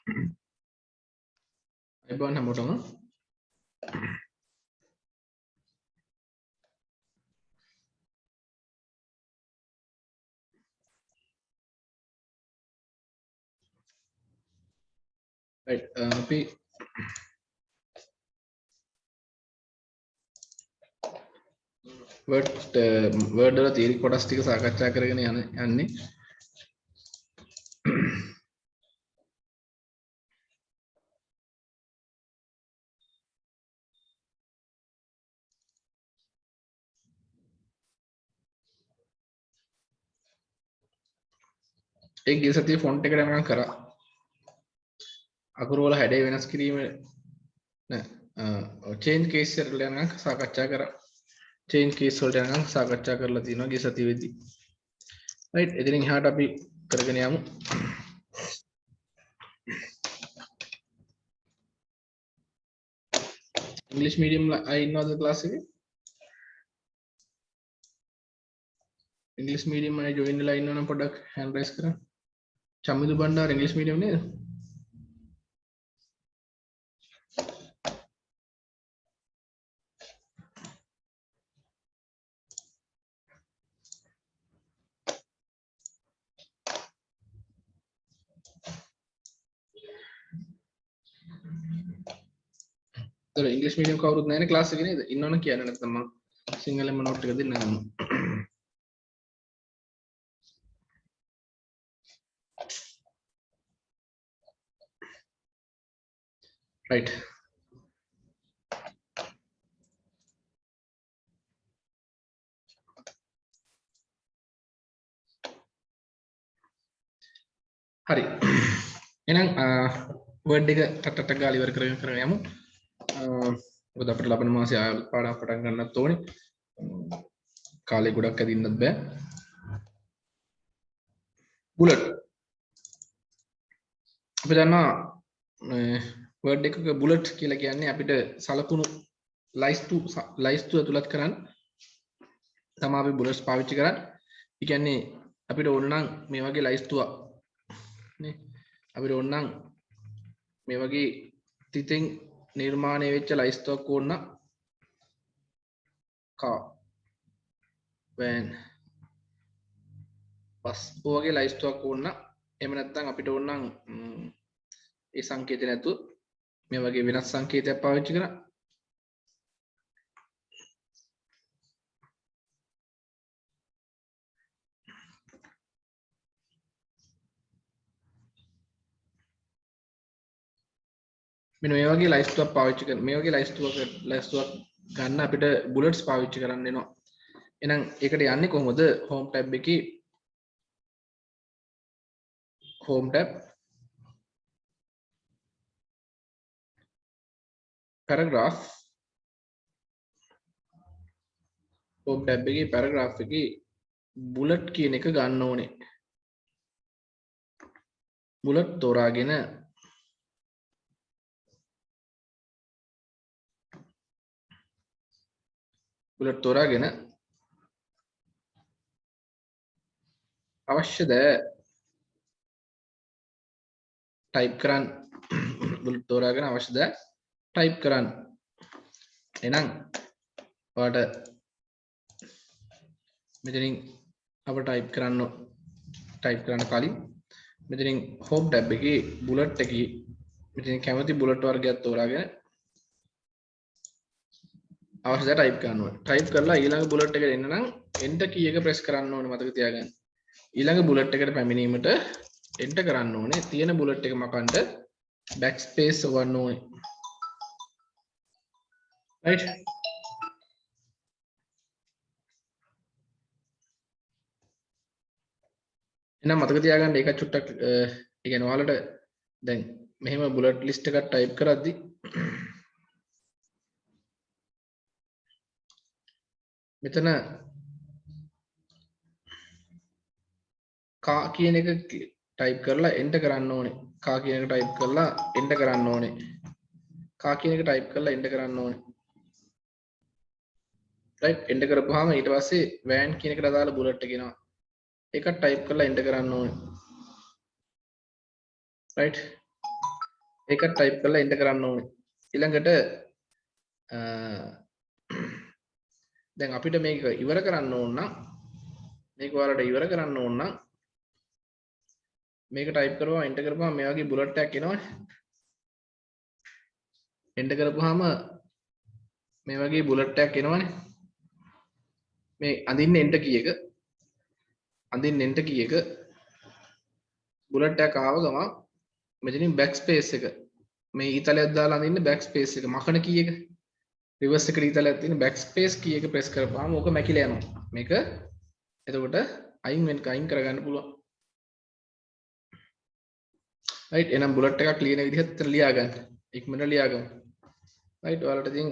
අයිබෝන් හැමෝටම right අපි word වල theory කොටස් ටික සාකච්ඡා කරගෙන යන්නේ ඒ ගිය සතියේ ෆොන්ට් එකට යනකම් කරා අකුරු වල හැඩය වෙනස් කිරීම change case වලට යනකම් සාකච්ඡා කරා change case වලට යනකම් සාකච්ඡා කරලා තියෙනවා ගිය සතියේදී right එදිනින් එහාට අපි කරගෙන යමු English medium අය ඉන්නවද class එකේ English medium අය join වෙලා ඉන්නවනම් පොඩ්ඩක් hand raise කරන්න චමිදු බණ්ඩාර English medium නේද तर इंग्लिश मीडियम කවුරුත් නැහැ නේ ක්ලාස් එකේ නේද ඉන්නවනම් කියන්න නැත්නම් මම සිංහලෙන්ම නෝට් එක දෙන්න ගන්නවා right හරි එහෙනම් වර්ඩ් එක ටටට ගාලා ඉවර කරගෙන යමු මොකද අපිට ලබන මාසේ ආයෙත් පාඩම් පටන් ගන්නත් ඕනේ. කාලේ ගොඩක් ඇදින්නත් බෑ. බුලට්. අපි දන්නවා වර්ඩ් එකක බුලට් කියලා කියන්නේ අපිට සලකුණු ලයිස්තු ඇතුළත් කරන්න තමයි අපි බුලට්ස් පාවිච්චි කරන්නේ. ඒ කියන්නේ අපිට ඕන නම් මේ වගේ ලයිස්තුවක් නේ අපිට ඕන නම් මේ වගේ තිතෙන් निर्माण ලයිස්තුවක් ඕන කා වෑන් බස් ඔයගේ ලයිස්තුවක් ඕන එහෙම නැත්නම් අපිට ඕන නම් ඒ සංකේතය නැතුව මේ වගේ වෙනස් සංකේතයක් පාවිච්චි කරා මෙන්න මේ වගේ ලයිස්තුවක් පාවිච්චි කරන මේ වගේ ලයිස්තුවක් ගන්න අපිට බුලට්ස් පාවිච්චි කරන්න වෙනවා. එහෙනම් ඒකට යන්නේ කොහොමද? home tab එකේ home tab paragraph home tab එකේ paragraph එකේ bullet කියන එක ගන්න ඕනේ. bullet තෝරාගෙන බුලට් තෝරාගෙන අවශ්‍යද ටයිප් කරන්න බුලට් තෝරාගෙන අවශ්‍යද ටයිප් කරන්න එහෙනම් ඔයාලට මෙතනින් අප ටයිප් කරන්න කලින් මෙතනින් home tab එකේ බුලට් එකේ මෙතනින් කැමති බුලට් වර්ගයක් තෝරාගෙන අවශ්‍ය දා ටයිප් කරන්න ඕනේ. ටයිප් කරලා ඊළඟ බුලට් එකට එන්න නම් enter key එක press කරන්න ඕනේ මතක තියාගන්න. ඊළඟ බුලට් එකට පැමිණීමට enter කරන්න ඕනේ. තියෙන බුලට් එක මකන්න backspace වන්න ඕනේ. right? එහෙනම් මතක තියාගන්න ඒක චුට්ටක් ඒ කියන්නේ ඔයාලට දැන් මෙහෙම බුලට් ලිස්ට් එකක් ටයිප් කරද්දී මෙතන කා කියන එක ටයිප් කරලා එන්ටර් කරන්න ඕනේ. කා කියන එක ටයිප් කරලා එන්ටර් කරන්න ඕනේ. කා කියන එක ටයිප් කරලා එන්ටර් කරන්න ඕනේ. right එන්ටර් කරපුවාම ඊට පස්සේ වෑන් කියන එකට අදාළ බුලට් එක එනවා. ඒක ටයිප් කරලා එන්ටර් කරන්න ඕනේ. right ඒක ටයිප් කරලා එන්ටර් කරන්න ඕනේ. ඊළඟට දැන් අපිට මේක ඉවර කරන්න ඕන නම් මේක ඔයාලට ඉවර කරන්න ඕන නම් මේක ටයිප් කරපුවා එන්ටර් කරපුවාම මේ වගේ බුලට් එකක් එනවනේ. එන්ටර් කරපුවාම මේ වගේ බුලට් එකක් එනවනේ. මේ අඳින්න එන්ටර් කී එක අඳින්න එන්ටර් කී එක බුලට් එකක් ආව ගමන් මෙතනින් බෑක් ස්පේස් එක මේ ඊතලයක් දාලා අඳින්න බෑක් ස්පේස් එක මකන කී එක රිවර්ස් එකට ඊතලයක් තියෙන බෑක් ස්පේස් කී එක ප්‍රෙස් කරපුවාම ඕක මැකිලා යනවා. මේක එතකොට අයින් කරගන්න පුළුවන්. රයිට් එහෙනම් බුලට් එකක් ලියන විදිහට ලියා ගන්න. ඉක්මනට ලියා ගමු. රයිට් ඔයාලට ඉතින්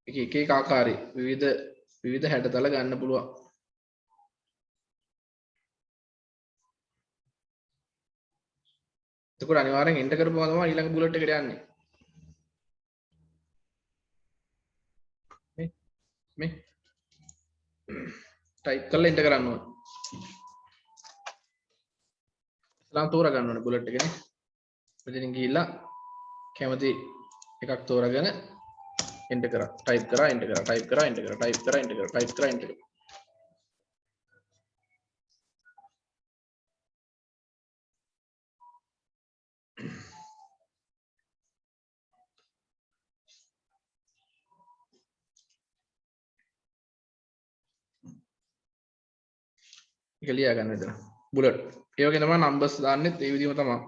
එක ආකාරයේ විවිධ හැඩතල ගන්න පුළුවන්. එතකොට අනිවාර්යෙන් එන්ටර් කරපුවා තමයි ඊළඟ බුලට් එකට යන්නේ. මේ ටයිප් කරලා එන්ටර් කරන්න ඕනේ. ඉස්ලාම් තෝරා ගන්න ඕනේ බුලට් එකනේ. මෙතනින් ගිහිල්ලා කැමති එකක් තෝරාගෙන එන්ටර් කරා. ටයිප් කරා එන්ටර් කරා. ටයිප් කරා එන්ටර් කරා. ටයිප් කරා එන්ටර් කරා. ටයිප් කරා එන්ටර් කරා. ඒක ලියා ගන්න විතර. බුලට්. ඒ වගේ තමයි නම්බර්ස් දාන්නෙත් ඒ විදිහම තමයි.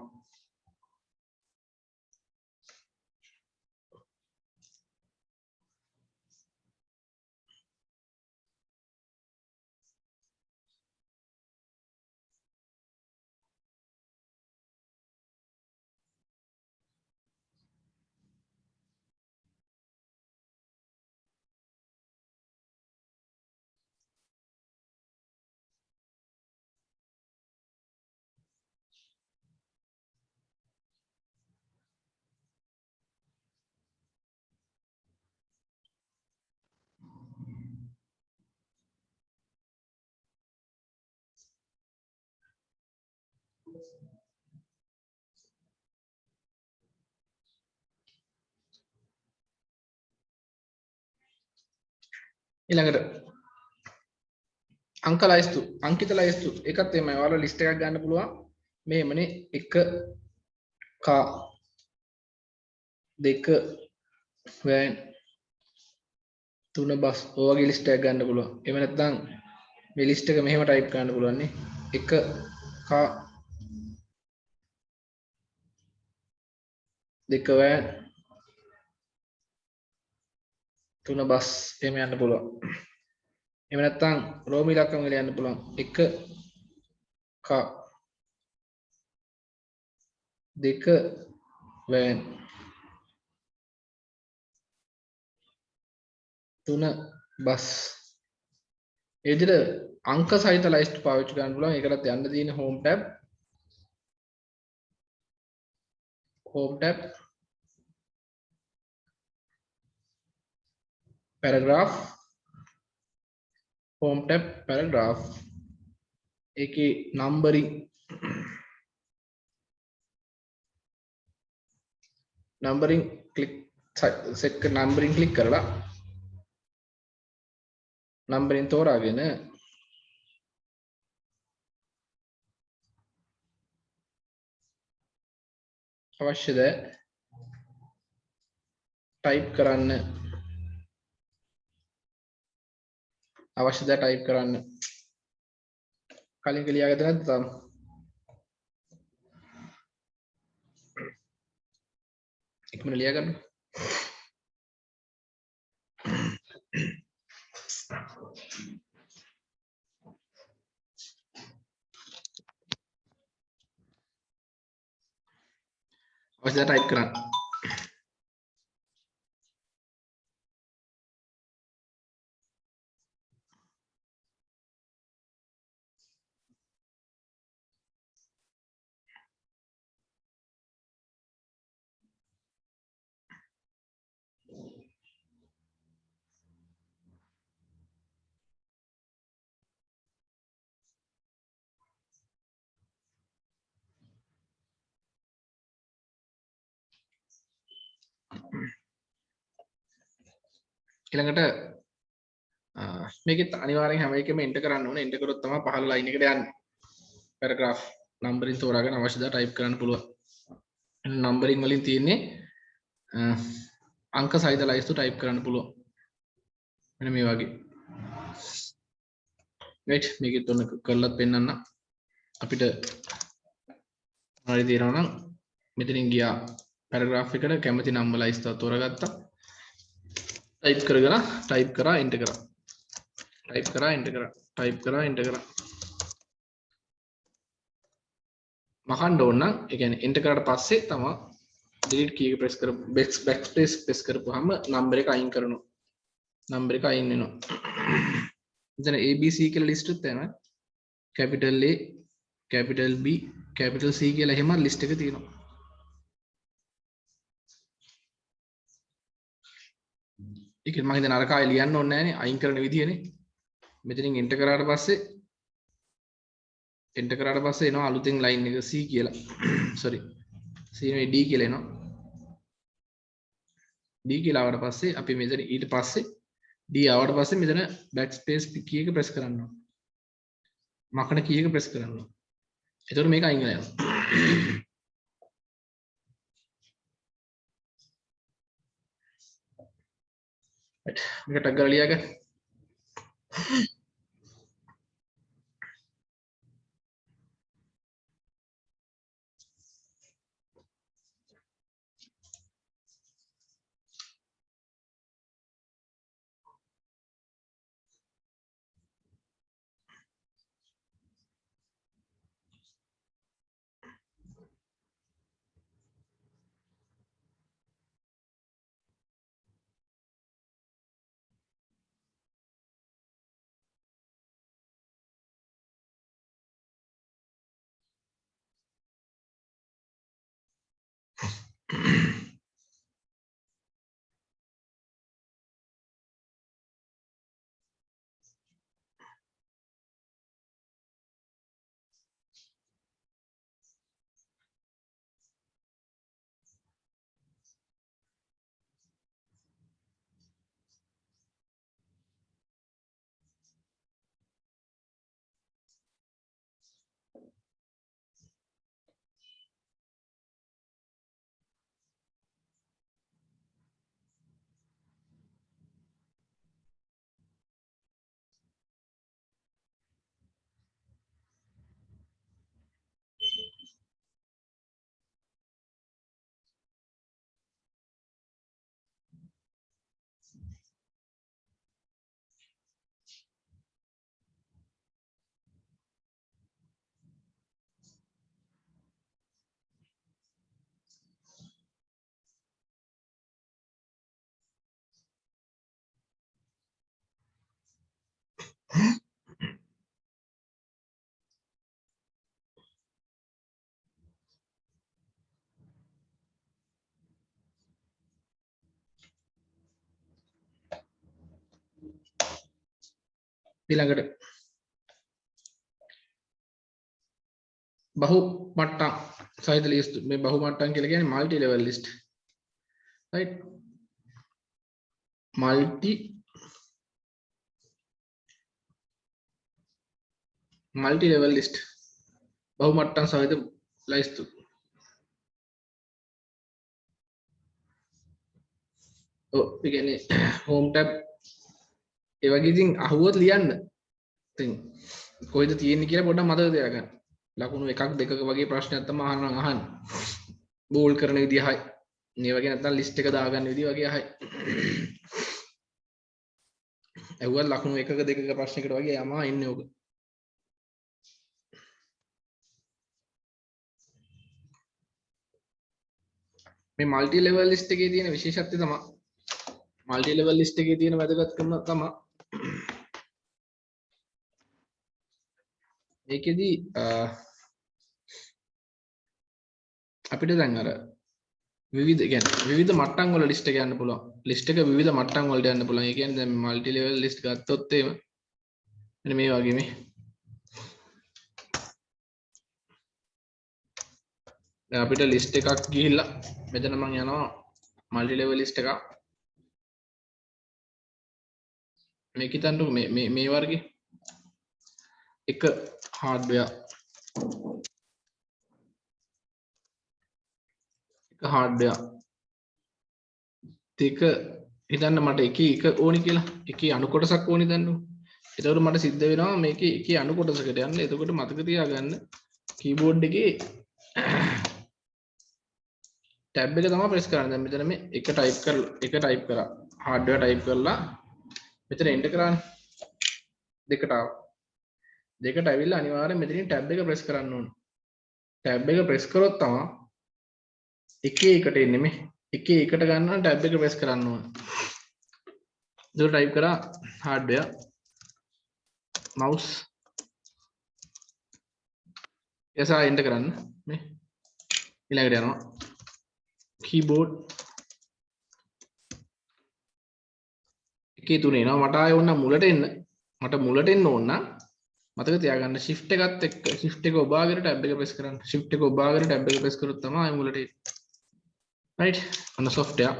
ඊළඟට අංකිත ලයිස්තු ඒකත් එමය. ඔයාලා ලිස්ට් එකක් ගන්න පුළුවන්. මේමනේ 1 කා 2 වෑන් 3 බස් ඔය වගේ ලිස්ට් එකක් ගන්න පුළුවන්. එහෙම නැත්නම් මේ ලිස්ට් එක මෙහෙම ටයිප් කරන්න පුළුවන් නේ. 1 කා 2 වෑන් 3 බස් එහෙම යන්න පුළුවන්. එහෙම නැත්නම් රෝම ඉලක්කම වල යන්න පුළුවන්. 1 කා 2 වෑන් 3 බස්. ඒ විදිහට අංක සහිත ලයිස්ට් පාවිච්චි කරන්න පුළුවන්. ඒකටත් යන්න තියෙන home tab paragraph home tab paragraph ඒකේ numbering click set numbering click කරලා numbering තෝරාගෙන අවශ්‍යද ටයිප් කරන්න කලින් ලියාගත්තද නැද්ද තාම? ඉක්මනට ලියා ගන්න. අවශ්‍යද ටයිප් කරන්න. ඊළඟට මේකෙත් අනිවාර්යෙන් හැම එකෙම එන්ටර් කරන්න ඕනේ. එන්ටර් කරොත් තමයි පහළ ලයින් එකට යන්නේ. පැරග්‍රාෆ් නම්බරින් තෝරාගෙන අවශ්‍ය දා ටයිප් කරන්න පුළුවන්. නම්බරින් වලින් තියෙන්නේ අංක සහිත ලයිස්තු ටයිප් කරන්න පුළුවන්. මෙන්න මේ වගේ. right මේකෙත් ඔන්න කරලත් පෙන්නන්න. අපිට හරි තේරෙනවා නම් මෙතනින් ගියා පැරග්‍රාෆ් එකට කැමති නම්බර් ලයිස්තුව තෝරාගත්තා. ටයිප් කරගෙන ටයිප් කරා එන්ටර් කරා. ටයිප් කරා එන්ටර් කරා. ටයිප් කරා එන්ටර් කරා. මහන්න ඕන නම් ඒ කියන්නේ එන්ටර් කරාට පස්සේ තමයි delete key එක press කර backspace press කරපුවාම නම්බර් එක අයින් කරනවා. නම්බර් එක අයින් වෙනවා. එතන ABC කියලා ලිස්ට් එකක් තියෙනවා. capital A, capital B, capital C කියලා එහෙම ලිස්ට් එක තියෙනවා. ඒක මම හිතන අර කාලේ ලියන්න ඕනේ නැහැනේ අයින් කරන විදියනේ. මෙතනින් එන්ටර් කරාට පස්සේ එනවා අලුතෙන් ලයින් එක C කියලා. sorry. C නෙවෙයි D කියලා එනවා. D කියලා ආවට පස්සේ අපි මෙතන ඊට පස්සේ D ආවට පස්සේ මෙතන backspace key එක press කරන්න ඕනේ. මකන key එක press කරන්න ඕනේ. එතකොට මේක අයින් වෙලා යනවා. right. මේක ටග් ගාලා ලියාගන්න. ඊළඟට බහු මට්ටම් සහිත ලිස්ට්. මේ බහු මට්ටම් කියලා කියන්නේ multi level list. right multi level list බහු මට්ටම් සහිත ලිස්ට්. ඔව් ඒ කියන්නේ home tab ඒ වගේ ඉතින් අහුවොත් ලියන්න. ඉතින් කොයිද තියෙන්නේ කියලා පොඩ්ඩක් මතක තියාගන්න. ලකුණු එකක් දෙකක වගේ ප්‍රශ්නයක් තමයි අහන්න. බෝල් කරන විදිය හයි. මේ වගේ නැත්නම් ලිස්ට් එක දාගන්න විදිය වගේ හයි. ඇහුවත් ලකුණු එකක දෙකක ප්‍රශ්නයකට වගේ යමා ඉන්නේ ඔක. මේ මල්ටි ලෙවල් ලිස්ට් එකේ තියෙන විශේෂත්වය තමයි මල්ටි ලෙවල් ලිස්ට් එකේ තියෙන වැදගත්කම තමයි මේකෙදි අපිට දැන් අර විවිධ කියන්නේ විවිධ මට්ටම් වල ලිස්ට් එක යන්න පුළුවන්. ලිස්ට් එක විවිධ මට්ටම් වලට යන්න පුළුවන්. ඒ කියන්නේ දැන් මල්ටි ලෙවල් ලිස්ට් ගත්තොත් එහෙම මෙන්න මේ වගේ මේ දැන් අපිට ලිස්ට් එකක් ගිහිල්ලා මෙතන මම යනවා මල්ටි ලෙවල් ලිස්ට් එකක් මේක හිතන්නකො මේ වර්ගේ එක hardware දෙක හිතන්න මට එක ඕනි කියලා එකේ අණු කොටසක් ඕනි දන්නු. එතකොට මට සිද්ධ වෙනවා මේකේ එකේ අණු කොටසකට යන්න. එතකොට මතක තියාගන්න කීබෝඩ් එකේ ටැබ් එක තමයි ප්‍රෙස් කරන්නේ. දැන් මෙතන මේ එක ටයිප් කරා hardware ටයිප් කරලා මෙතන එන්ටර් කරානේ. දෙකට ආවා. දෙකට ඇවිල්ලා අනිවාර්යෙන් මෙතනින් ටැබ් එක ප්‍රෙස් කරන්න ඕනේ. ටැබ් එක ප්‍රෙස් කරොත් තමයි එකේ එකට එන්නේ මේ. එකේ එකට ගන්න ටැබ් එක ප්‍රෙස් කරන්න ඕනේ. ඒක ටයිප් කරා hardware mouse එසා එන්ටර් කරන්න මේ ඊළඟට යනවා keyboard එකේ තුනේ එනවා. මට ආයෙ ඕන මුලට එන්න ඕන නම් මතක තියාගන්න shift එකත් එක්ක shift එක ඔබාගෙන tab එක press කරන්න. shift එක ඔබාගෙන tab එක press කරොත් තමයි ආයෙ මුලට එන්නේ. right අන්න software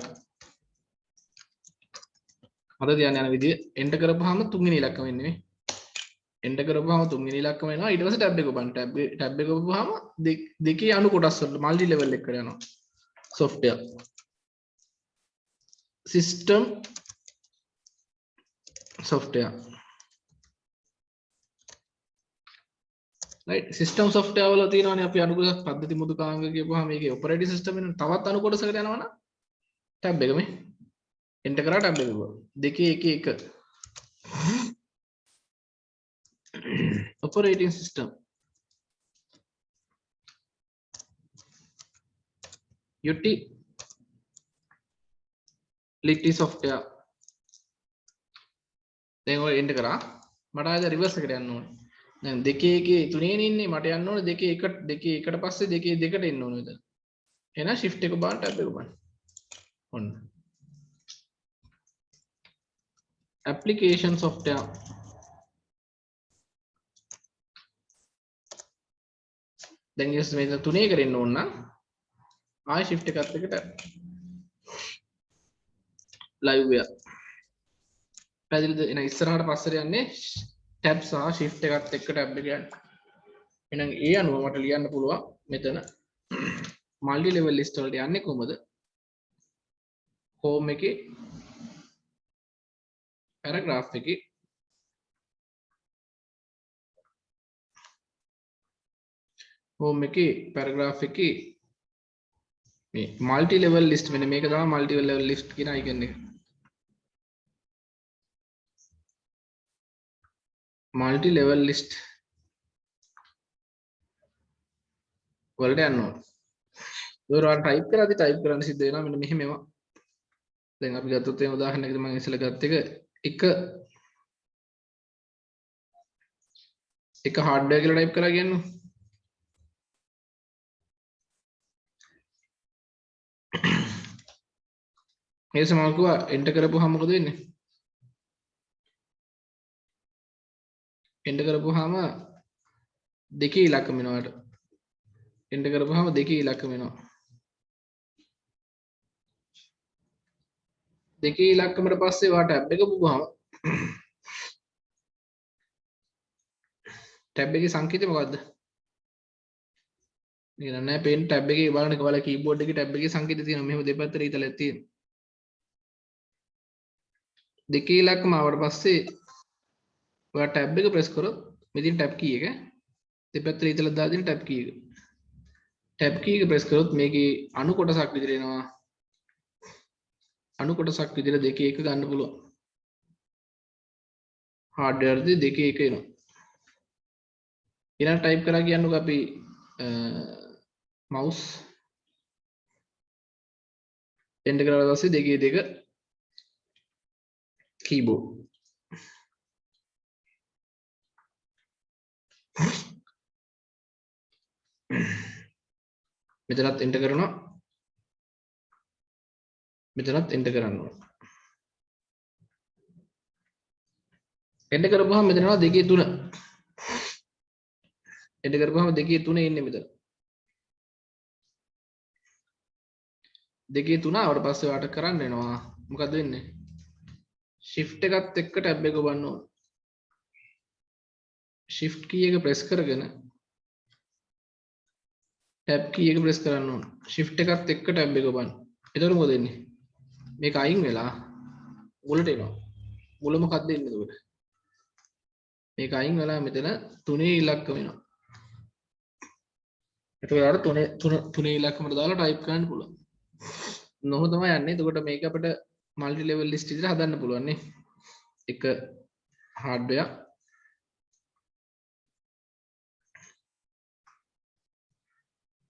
මතක තියාගන්න යන විදිය enter කරපුවාම තුන්වෙනි ඉලක්කම එන්නේ මේ. enter කරපුවාම තුන්වෙනි ඉලක්කම එනවා. ඊට පස්සේ tab එක ඔබන්න. tab එක ඔබපුවාම දෙකේ අණු කොටස් වලට multi level එකට යනවා. software system software right system software වල තියෙනවානේ අපි අණු කොටස් පද්ධති මුදුකාංග කියපුවාම මේකේ operating system වෙන තවත් අණු කොටසකට යනවනම් tab එක මේ enter කරා tab එක දෙකේ එක operating system utility software දැන් ඔය enter කරා මට ආයෙත් reverse එකට යන්න ඕනේ. දැන් දෙකේ එකේ තුනේනේ ඉන්නේ මට යන්න ඕනේ දෙකේ එකට පස්සේ දෙකේ දෙකට එන්න ඕනේ මෙතන. එහෙනම් shift එක බාන්න tab එක බාන්න. ඔන්න. application software දැන් ඊස් මේ තුනේ කරෙන්න ඕන නම් ආයෙ shift එකත් එක්ක tab live වේය. පැහැදිලිද? එන ඉස්සරහට පස්සට යන්නේ tab සහ shift එකත් එක්ක tab එක යන්නේ. එහෙනම් ඒ අනුව මට ලියන්න පුළුවන් මෙතන multi level list වලට යන්නේ කොහොමද? home එකේ paragraph එකේ මේ multi level list මෙන්න මේක තමයි multi level list කියන icon එක. multi level list වලට යන්න ඕනේ. ඒවල type කරද්දි type කරන්න සිද්ධ වෙනවා මෙන්න මෙහෙම ඒවා. දැන් අපි ගත්තොත් එහෙනම් උදාහරණයකට මම ඉස්සෙල්ලා ගත්ත එක hardware කියලා type කරලා කියන්නු. මේ සමහරව enter කරපුවාම මොකද වෙන්නේ? enter කරපුවාම දෙකේ ඉලක්කම වෙනවාට. enter කරපුවාම දෙකේ ඉලක්කම වෙනවා. දෙකේ ඉලක්කමට පස්සේ වා tab එක පුපුවාම tab එකේ සංකේතය මොකද්ද? නේද නැහැ පේන tab එකේ බලන්න ඔයාලා keyboard එකේ tab එකේ සංකේතය තියෙනවා. මෙහෙම දෙපැත්තට ඊතලයක් තියෙනවා. දෙකේ ඉලක්කම ආවට පස්සේ ඔයා tab එක press කරොත් මෙතන tab key එක දෙපැත්තට ඊතලක් දාලා දෙන tab key එක. tab key එක press කරොත් මේකේ අණු කොටසක් විදිහට එනවා. අණු කොටසක් විදිහට දෙකේ එක ගන්න පුළුවන්. hardware දී දෙකේ එක එනවා. ඊළඟ type කරා කියන්නකෝ අපි mouse enter කරලා පස්සේ දෙකේ දෙක keyboard මෙතනත් enter කරනවා මෙතනත් enter කරන්න ඕන. enter කරපුවාම මෙතන යනවා දෙකේ තුන. enter කරපුවාම දෙකේ තුන ඉන්නේ මෙතන. දෙකේ තුන ආවට පස්සේ වාට කරන්න වෙනවා. මොකද වෙන්නේ? shift එකත් එක්ක tab එක ඔබන්න ඕන. shift key එක press කරගෙන tab key එක press කරන්න ඕන. shift එකත් එක්ක tab එක ඔබන්න. එතකොට මොකද වෙන්නේ? මේක අයින් වෙලා මුලට එනවා. මුල මොකක්ද එන්නේ එතකොට? මේක අයින් වෙලා මෙතන 3 ඉලක්ක වෙනවා. එතකොට අර 3 ඉලක්කමට දාලා type කරන්න පුළුවන්. නොහො තමයි යන්නේ. එතකොට මේක අපිට multi level list විදිහට හදන්න පුළුවන් නේ. එක hardware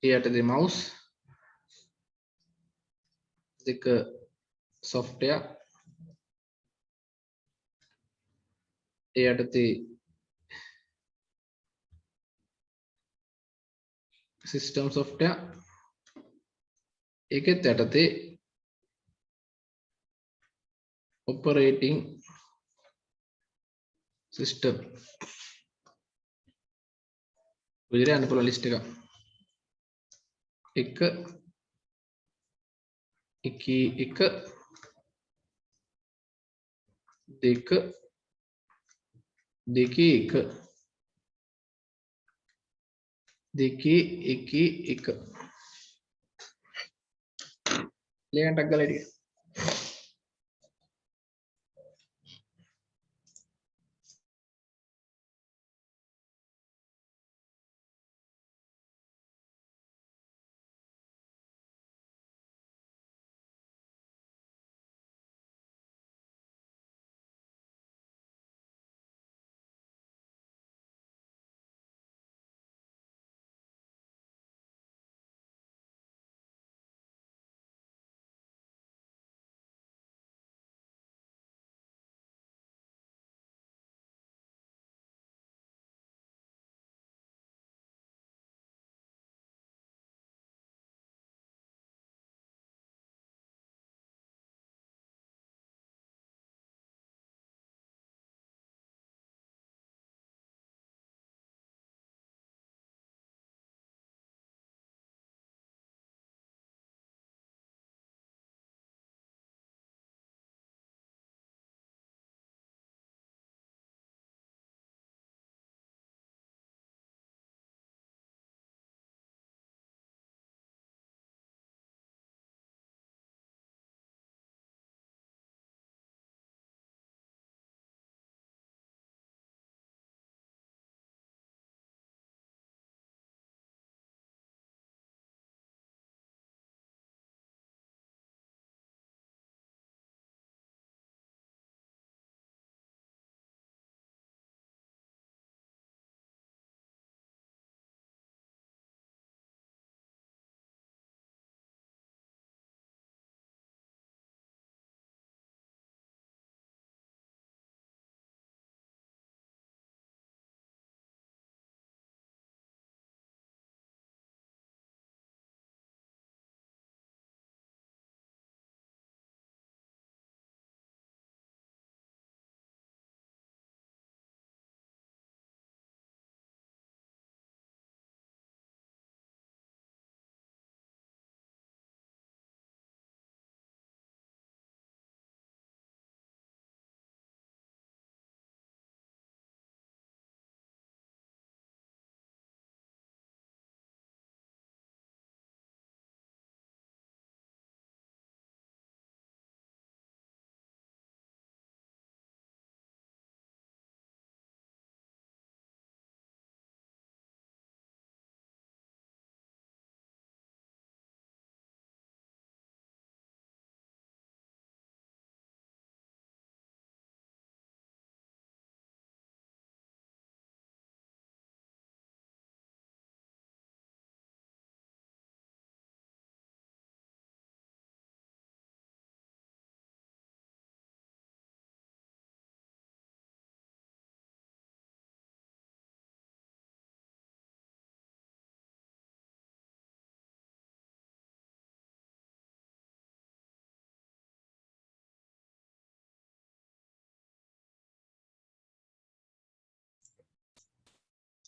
එයටදී mouse දෙක software එයටදී system software ඒකෙත් යටතේ operating system විදිහට යන්න පුළුවන් list එක එක දෙක දෙකේ එක ලියන්නට ගලයි ටික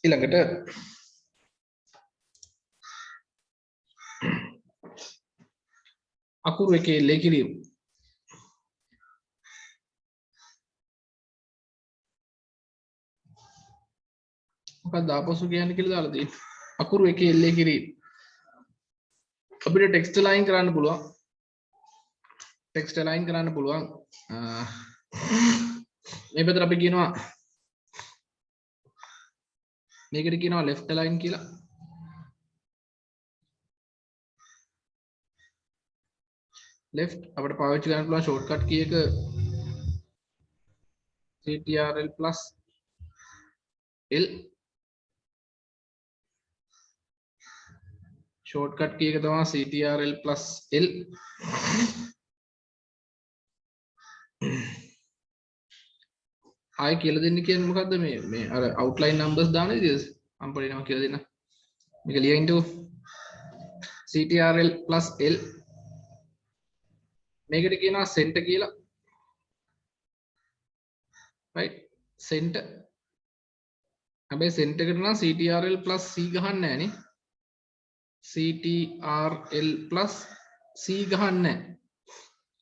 ඊළඟට අකුරු එකේ ලේ කිරීම මොකක්ද ආපසු කියන්නේ කියලා දාලා තියෙන්නේ. අකුරු එකේ එල්ලේ කිරි. අපිට ටෙක්ස්ට් ලයින් කරන්න පුළුවන්. ටෙක්ස්ට් ලයින් කරන්න පුළුවන්. මේ පැත්තට අපි කියනවා මේකට කියනවා left line කියලා. left අපිට පාවිච්චි කරන්න පුළුවන් shortcut key එක ctrl plus l shortcut key එක තමයි ctrl plus l ආයෙ කියලා දෙන්න කියන්නේ මොකද්ද මේ අර outline numbers දාන විදිහද මම පොඩිනම කියලා දෙන්න මේක ලියන්නකෝ ctrl plus l මේකට කියනවා center කියලා right center හැබැයි center එකට නම් ctrl plus c ගහන්න නැහැ නේ ctrl plus c ගහන්න නැහැ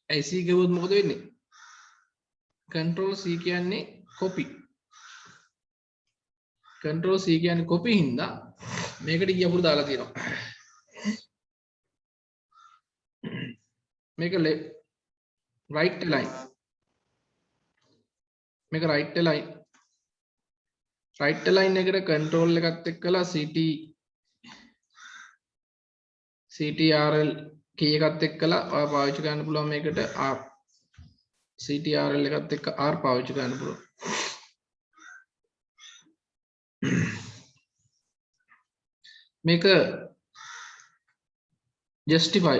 ඇයි c ගවුවොත් මොකද වෙන්නේ control c කියන්නේ copy control c කියන්නේ copy හින්දා මේකට ගියපුර දාලා තියෙනවා මේක right line මේක right line එකට control එකත් එක්කලා ctrl key එකත් එක්කලා ඔය පාවිච්චි කරන්න පුළුවන් මේකට r ctrl එකත් එක්ක r පාවිච්චි කරන්න පුළුවන් මේක justify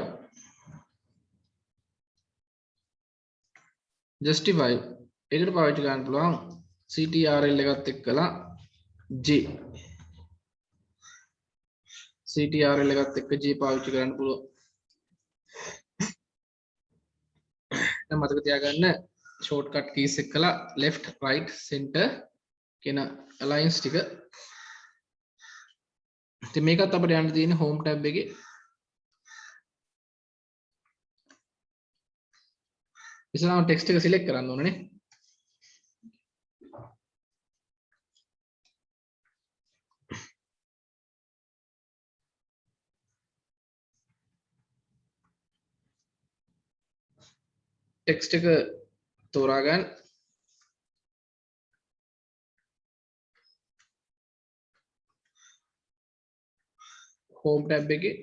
එකට පාවිච්චි කරන්න පුළුවන් ctrl එකත් එක්කලා j ctrl එකත් එක්ක j පාවිච්චි කරන්න පුළුවන් දැන් මතක තියාගන්න shortcut keys එක්කලා left right center කියන alliance ටික ඉතින් මේකත් අපිට යන්න තියෙන්නේ home tab එකේ ඉස්සරහම text එක select කරන්න ඕනේ නේ text එක තෝරා ගන්න home tab එකේ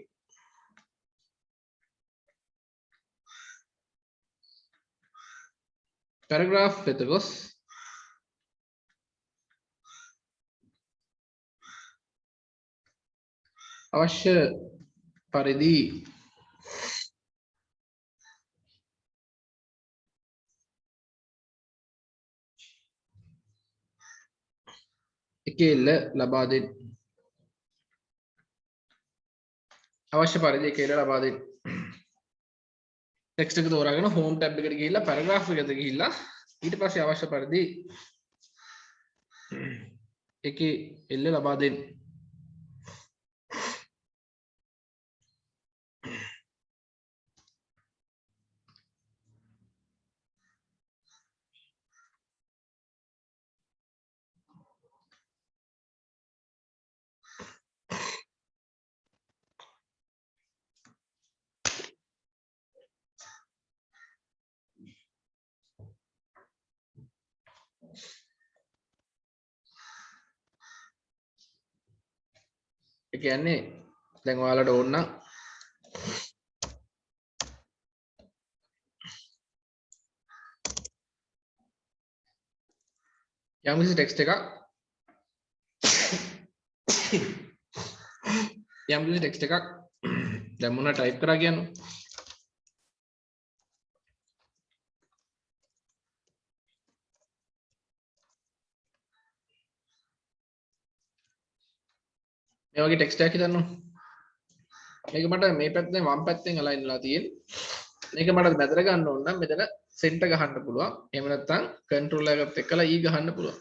paragraph වෙත ගොස් අවශ්‍ය පරිදි එකෙල්ල ලබා දෙන්න අවශ්‍ය පරිදි එකෙල්ල ලබා දෙන්න ටෙක්ස්ට් එක තෝරාගෙන home tab එකට ගිහිල්ලා paragraph එකට ගිහිල්ලා ඊට පස්සේ අවශ්‍ය පරිදි එකේ එල්ල ලබා දෙන්න ඒ කියන්නේ දැන් ඔයාලට ඕන නම් යම්කිසි ටෙක්ස්ට් එකක් දැන් මොනවා ටයිප් කරා කියන්නේ මේ වගේ ටෙක්ස්ට් එකක් හිතන්න මේක මට මේ පැත්තෙන් වම් පැත්තෙන් align වෙලා තියෙන්නේ මේක මට මැදට ගන්න ඕන නම් මෙතන center ගහන්න පුළුවන් එහෙම නැත්නම් control එකත් එක්කලා e ගහන්න පුළුවන්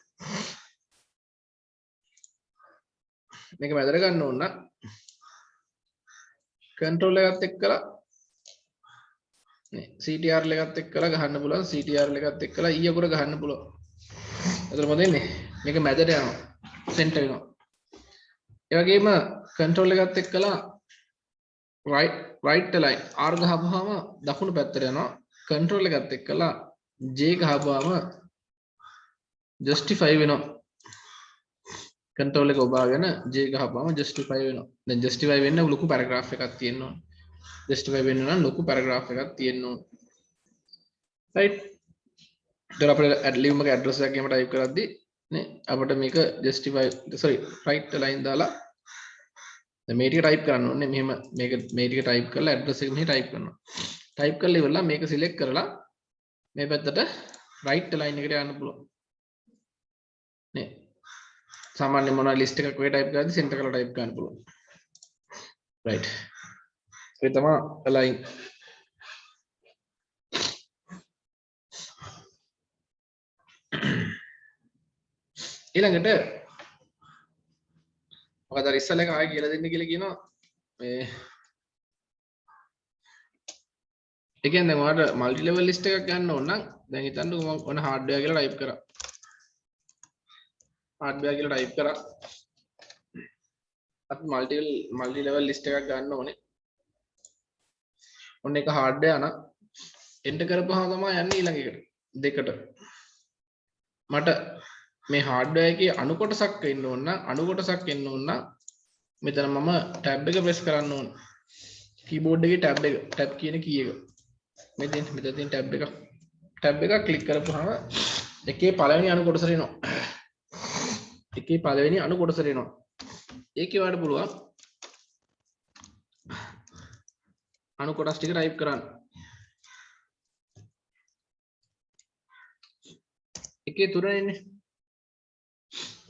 මේක මැදට ගන්න ඕන නම් control එකත් එක්කලා නේ ctrl එකත් එක්කලා ගහන්න පුළුවන් ctrl එකත් එක්කලා e අකුර ගහන්න පුළුවන් එතකොට මොකද වෙන්නේ මේක මැදට යනවා center වෙනවා ඒ වගේම control එකත් එක්කලා right line R ගහපුවාම දකුණු පැත්තට යනවා. control එකත් එක්කලා J ගහපුවාම justify වෙනවා. control එක ඔබාගෙන J ගහපුවාම justify වෙනවා. දැන් justify වෙන්න ලොකු paragraph එකක් තියෙන්න ඕන. justify වෙන්න නම් ලොකු paragraph එකක් තියෙන්න ඕන. right. දැන් අපිට leave එක address එකක් එහෙම type කරද්දී නේ අපිට මේක justify right line දාලා දැන් මේ ටික type කරන්න ඕනේ. මෙහෙම මේ ටික type කරලා address එක මෙහෙ type කරනවා. type කරලා ඉවරලා මේක select කරලා මේ පැත්තට right line එකට යන්න පුළුවන්. නේ सामान्य मोना लिस्ट का कोई टाइप कर दी सेंटर का टाइप करना पड़ो राइट ये तमा अलाइन ඊළඟට මොකද අර ඉස්සල එක ආයෙ කියලා දෙන්න කියලා කියනවා මේ ඒ කියන්නේ ඔයාලට මල්ටි ලෙවල් ලිස්ට් එකක් ගන්න ඕන නම් දැන් හිතන්නකෝ මම ඔන්න හાર્ඩ්වෙයාර් කියලා ටයිප් කරා hardware කියලා type කරා අපි multi level list එකක් ගන්න ඕනේ ඔන්න එක hardware නම් enter කරපුවාම තමයි යන්නේ ඊළඟ එකට දෙකට මට මේ hardware එකේ අණු කොටසක් එන්න ඕන නම් අණු කොටසක් එන්න ඕන නම් මෙතන මම tab එක press කරන්න ඕන keyboard එකේ tab කියන key එක මෙතෙන් තියෙන tab එක click කරපුවාම එකේ පළවෙනි අණු කොටසට එනවා එකේ පළවෙනි අණු කොටසට එනවා. ඒකේ වඩ පුළුවන් අණු කොටස් ටික type කරන්න. එකේ තුනනේ ඉන්නේ.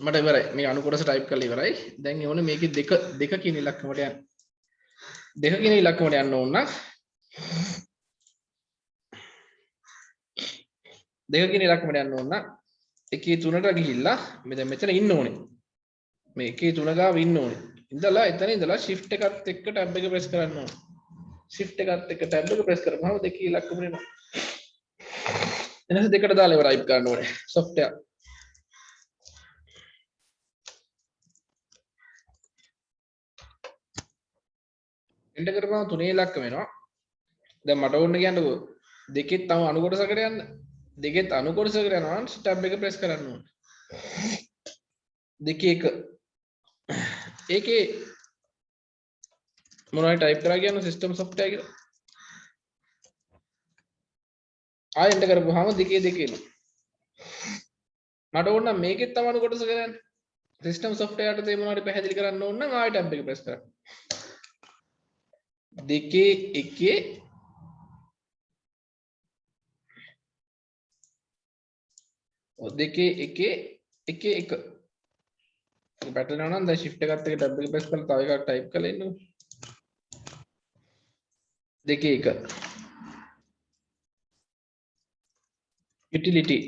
මට ඉවරයි. මේ අණු කොටස type කරලා ඉවරයි. දැන් ඕනේ මේකේ දෙක කියන ඉලක්කමට යන්න. දෙක කියන ඉලක්කමට යන්න ඕන නම් දෙක කියන ඉලක්කමට යන්න ඕන නම් එකේ තුනට ගිහිල්ලා මෙතන ඉන්න ඕනේ. මේ එකේ තුන ගාව ඉන්න ඕනේ. ඉඳලා එතන ඉඳලා shift එකත් එක්ක tab එක press කරන්න ඕනේ. shift එකත් එක්ක tab එක press කරපුවම දෙකේ ඉලක්කම වෙනවා. එනස දෙකට දාලා ඉවර type කරන්න ඕනේ. software. enter කරපුවම තුනේ ඉලක්කම වෙනවා. දැන් මට ඕන කියන්නකෝ දෙකෙත් තව අණු කොටසකට යන්න. දෙකෙත් අණු කොටසකට යනවා නම් tab එක press කරන්න ඕනේ. දෙකේ එක ඒකේ මොනවයි type කරා කියන්නේ system software කියලා. ආයෙ enter කරපුවාම දෙකේ එනවා. මට ඕන නම් මේකෙත් තව අණු කොටස කරන්න. system software එකට තේ මොනවයි පැහැදිලි කරන්න ඕන නම් ආයෙ tab එක press කරන්න. දෙකේ එකේ දෙකේ එකේ එක පැටලෙනවා නම් දැන් shift එකත් එක්ක tab එක press කරලා තව එකක් type කරලා ඉන්නකො දෙකේ එක utility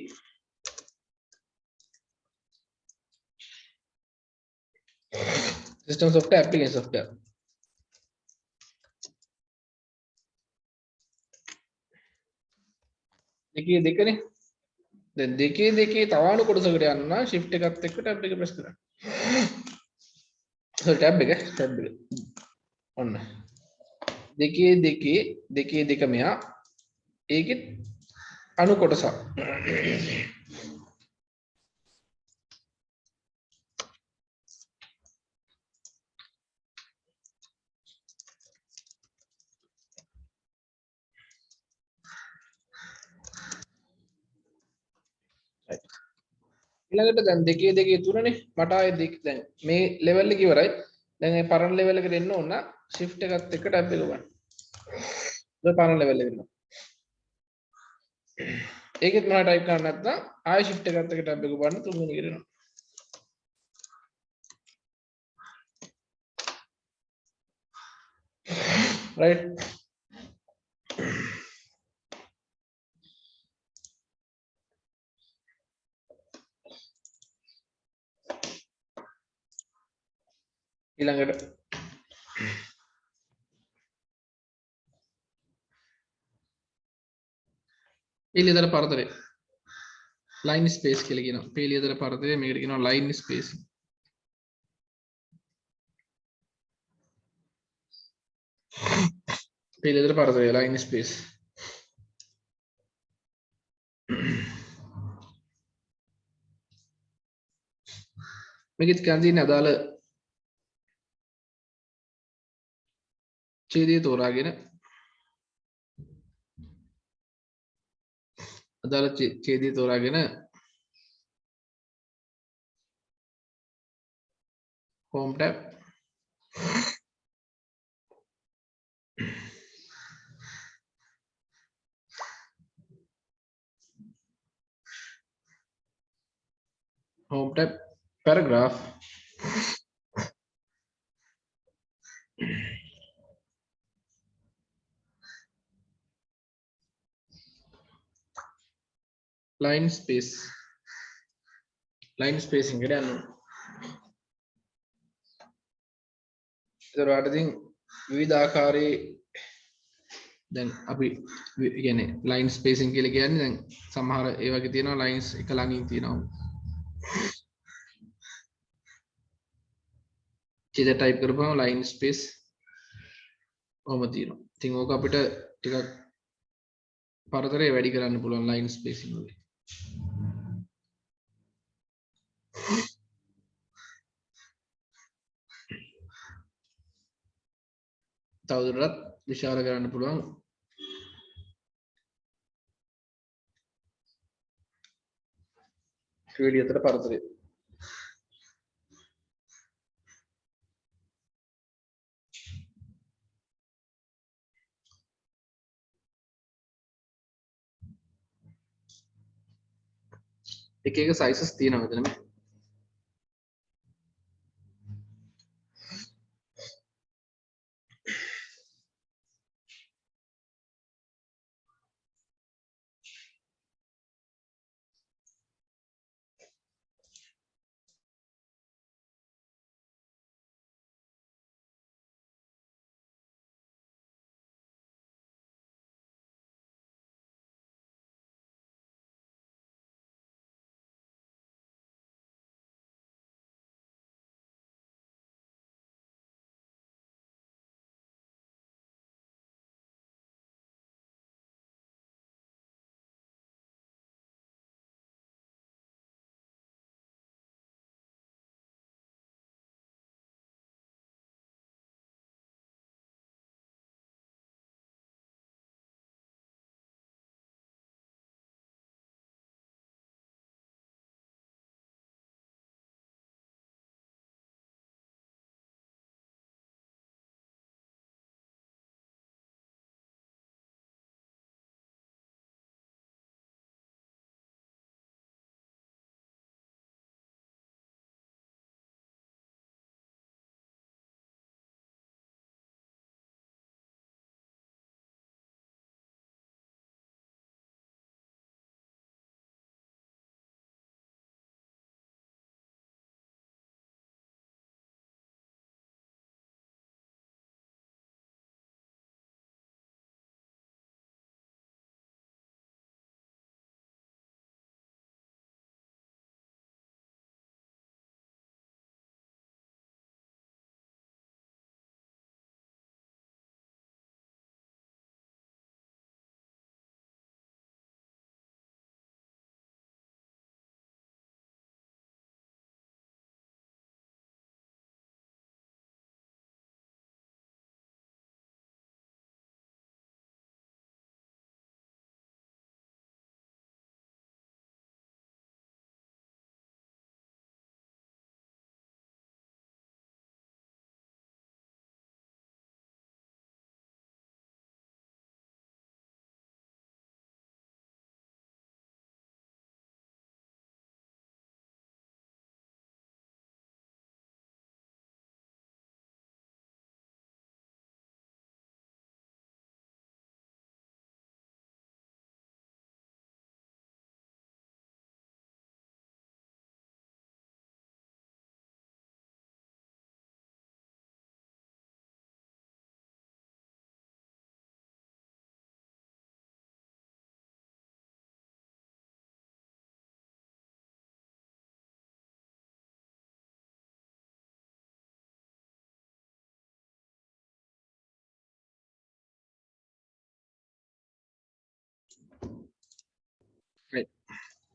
system software application software දෙකේ දෙකනේ දැන් දෙකේ තව අණු කොටසකට යන්න නම් shift එකත් එක්ක tab එක press කරන්න. tab එක ඔන්න දෙකේ දෙක මෙහා ඒකෙත් අණු කොටසක් ඊළඟට දැන් දෙකේ තුනනේ මට ආයේ දැන් මේ level එක ඉවරයි දැන් මේ පරණ level එකට එන්න ඕන shift එකත් එක්ක tab එක ගන්න. ඒක පරණ level එකට එන්න. ඒකෙත් මම type කරන්න නැත්නම් ආයෙ shift එකත් එක්ක tab එක ගන්න තුන්වෙනි එකට එනවා. right ඊළඟට පීලියදර පරතරය line space කියලා කියනවා. පීලියදර පරතරය මේකට කියනවා line space. පිළිදෙල පරතරය line space මේකෙත් කියන්න තියෙන්නේ අදාළ ඡේදය තෝරාගෙන අදාළ ඡේදය තෝරාගෙන home tab paragraph line spacing එකට යන්න ඕනේ. ඒතර ඔයාලට ඉතින් විවිධ ආකාරයේ දැන් අපි කියන්නේ line spacing කියලා කියන්නේ දැන් සමහර ඒ වගේ තියෙනවා lines එක ළඟින් තියෙනවා. ඡේද type කරපුවම line space ඔහොම තියෙනවා. ඉතින් ඕක අපිට ටිකක් පරතරය වැඩි කරන්න පුළුවන් line spacing වලින්. තවදුරටත් විශාල කරන්න පුළුවන් ක්‍රීඩි අතර පරතරය. එක එක sizes තියෙනවා මෙතන මේ.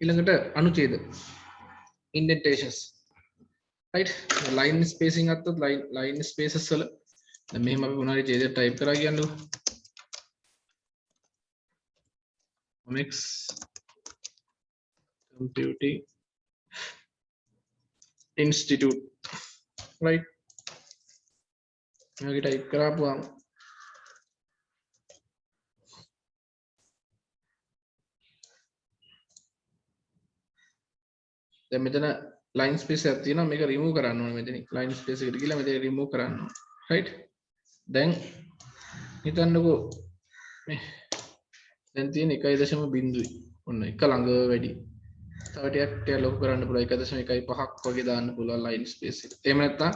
ඊළඟට අනුඡේද indentations right line spacing අත්තොත් line spaces වල දැන් මෙහෙම අපි මොනවා හරි ඡේදයක් type කරා කියන්නකෝ Omex Computing Institute right මේක type කරාපුවාම දැන් මෙතන line space එකක් තියෙනවා මේක remove කරන්න ඕනේ මෙතන line space එකට ගිහලා මෙතන remove කරන්න ඕනේ right දැන් හිතන්නකෝ මේ දැන් තියෙන 1.0යි ඔන්න එක ළඟ වැඩි තව ටිකක් ලොකු කරන්න පුළුවන් 1.15ක් වගේ දාන්න පුළුවන් line space එක එහෙම නැත්නම්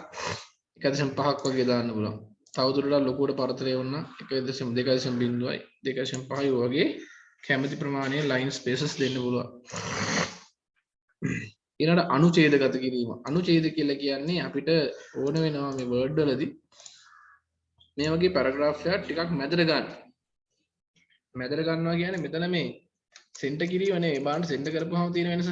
1.5ක් වගේ දාන්න පුළුවන් තවදුරටත් ලොකුවට පරතරය වුණා 1.2.0යි 2.5යි වගේ කැමති ප්‍රමාණයේ line spaces දෙන්න පුළුවන් ඊළඟට අනුඡේදගත කිරීම අනුඡේද කියලා කියන්නේ අපිට ඕන වෙනවා මේ වර්ඩ් වලදී මේ වගේ පැරග්‍රාෆ් එකක් ටිකක් මැදට ගන්නවා කියන්නේ මෙතන මේ සෙන්ටර් කිරීම නේ ඒ බාන්න සෙන්ටර් කරපුවාම තියෙන වෙනස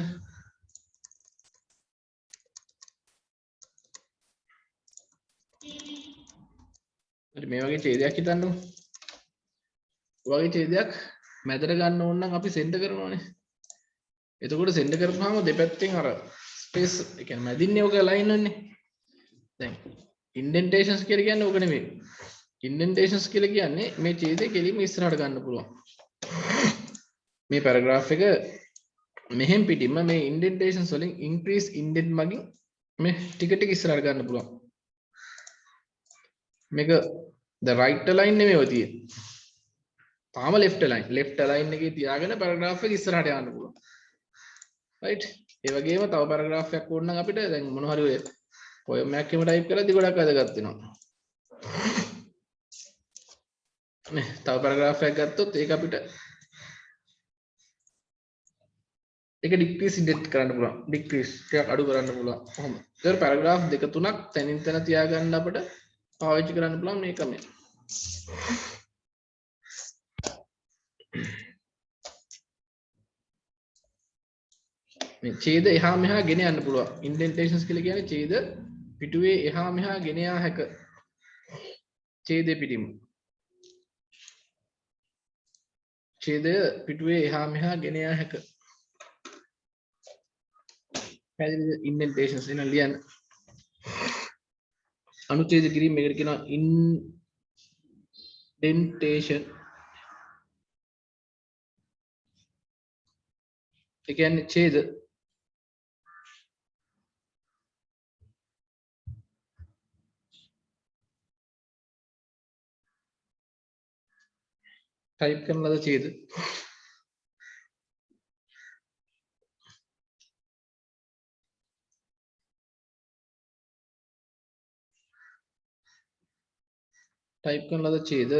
හරි මේ වගේ ඡේදයක් හිතන්නකෝ ඔය වගේ ඡේදයක් මැදට ගන්න ඕන නම් අපි සෙන්ටර් කරනවානේ එතකොට සෙන්ටර් කරපුවාම දෙපැත්තෙන් අර ස්පේස් ඒ කියන්නේ මැදින්නේ ඔක ලයින් වෙන්නේ දැන් ඉන්ඩෙන්ටේෂන්ස් කියලා කියන්නේ ඔක නෙමෙයි ඉන්ඩෙන්ටේෂන්ස් කියලා කියන්නේ මේ ඡේදය කෙලින්ම ඉස්සරහට ගන්න පුළුවන් මේ පැරග්‍රාෆ් එක මෙහෙන් පිටින්ම මේ ඉන්ඩෙන්ටේෂන්ස් වලින් ඉන්ක්‍රීස් ඉන්ඩෙන්ට් මගින් මේ ටික ටික ඉස්සරහට ගන්න පුළුවන් මේක the right line නෙමෙයි ඔය තියෙන්නේ තාම left line එකේ තියාගෙන පැරග්‍රාෆ් එක ඉස්සරහට යන්න පුළුවන් right ඒ වගේම තව පැරග්‍රාෆ් එකක් ඕන නම් අපිට දැන් මොන හරි ඔය poem එකක් එහෙම type කරද්දි ගොඩක් වැදගත් වෙනවා නේ තව පැරග්‍රාෆ් එකක් ගත්තොත් ඒක අපිට ඒක ඩික්‍රීස් ඉන්ඩෙන්ට් කරන්න පුළුවන් ඩික්‍රීස් ටිකක් අඩු කරන්න පුළුවන් කොහොමද ඒතර පැරග්‍රාෆ් දෙක තුනක් තනින් තන තියාගන්න අපිට පාවිච්චි කරන්න පුළුවන් මේක මේ මේ ඡේද එහා මෙහා ගෙන යන්න පුළුවන් ඉන්ඩෙන්ටේෂන්ස් කියලා කියන්නේ ඡේද පිටුවේ එහා මෙහා ගෙන යා හැක ඡේදෙ පිටින්ම ඡේදය පිටුවේ එහා මෙහා ගෙන යා හැක පැහැදිලිද ඉන්ඩෙන්ටේෂන්ස් එන ලියන්න අනුඡේද කිරීම මේකට කියනවා ඉන්ඩෙන්ටේෂන් ඒ කියන්නේ ඡේද ටයිප් කරන ලද ඡේද ටයිප් කරන ලද ඡේද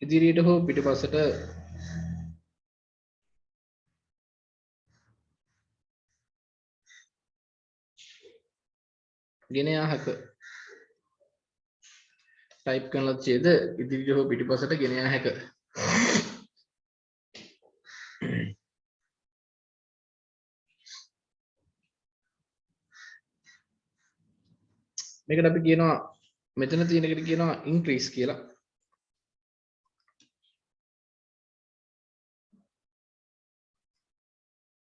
ඉදිරියට හෝ පිටපසට ගෙන යා හැක ටයිප් කරන ලද ඡේද ඉදිරියට හෝ පිටපසට ගෙන යා හැක මේකට අපි කියනවා මෙතන තියෙන එකට කියනවා increase කියලා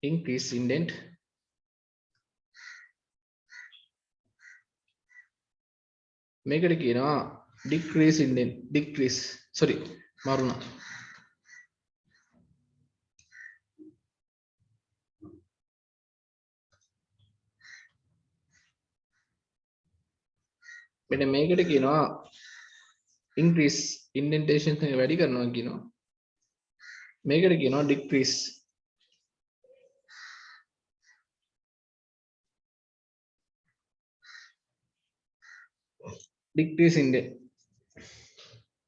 increase indent මේකට කියනවා decrease indent decrease sorry මාරුණා මෙන්න මේකට කියනවා increase indentation එක වැඩි කරනවා කියනවා මේකට කියනවා decrease indent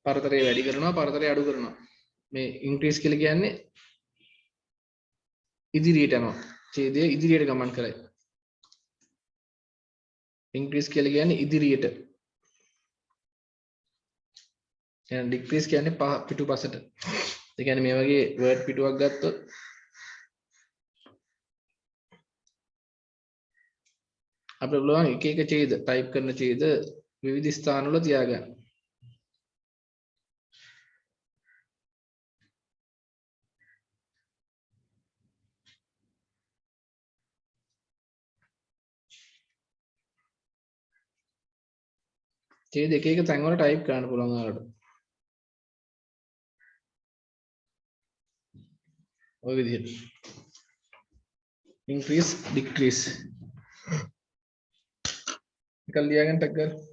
පරතරය වැඩි කරනවා පරතරය අඩු කරනවා මේ increase කියලා කියන්නේ ඉදිරියට යනවා ඡේදය ඉදිරියට ගමන් කරයි increase කියලා කියන්නේ ඉදිරියට එහෙනම් decrease කියන්නේ පිටුපසට. ඒ කියන්නේ මේ වගේ word පිටුවක් ගත්තොත් අපිට පුළුවන් එක එක ඡේද type කරන ඡේද විවිධ ස්ථානවල තියාගන්න. ඡේද එක එක තැන්වල type කරන්න පුළුවන් ඔයාලට. ඔය විදිහට. increase decrease එකක් ලියාගෙන ටක් කරලා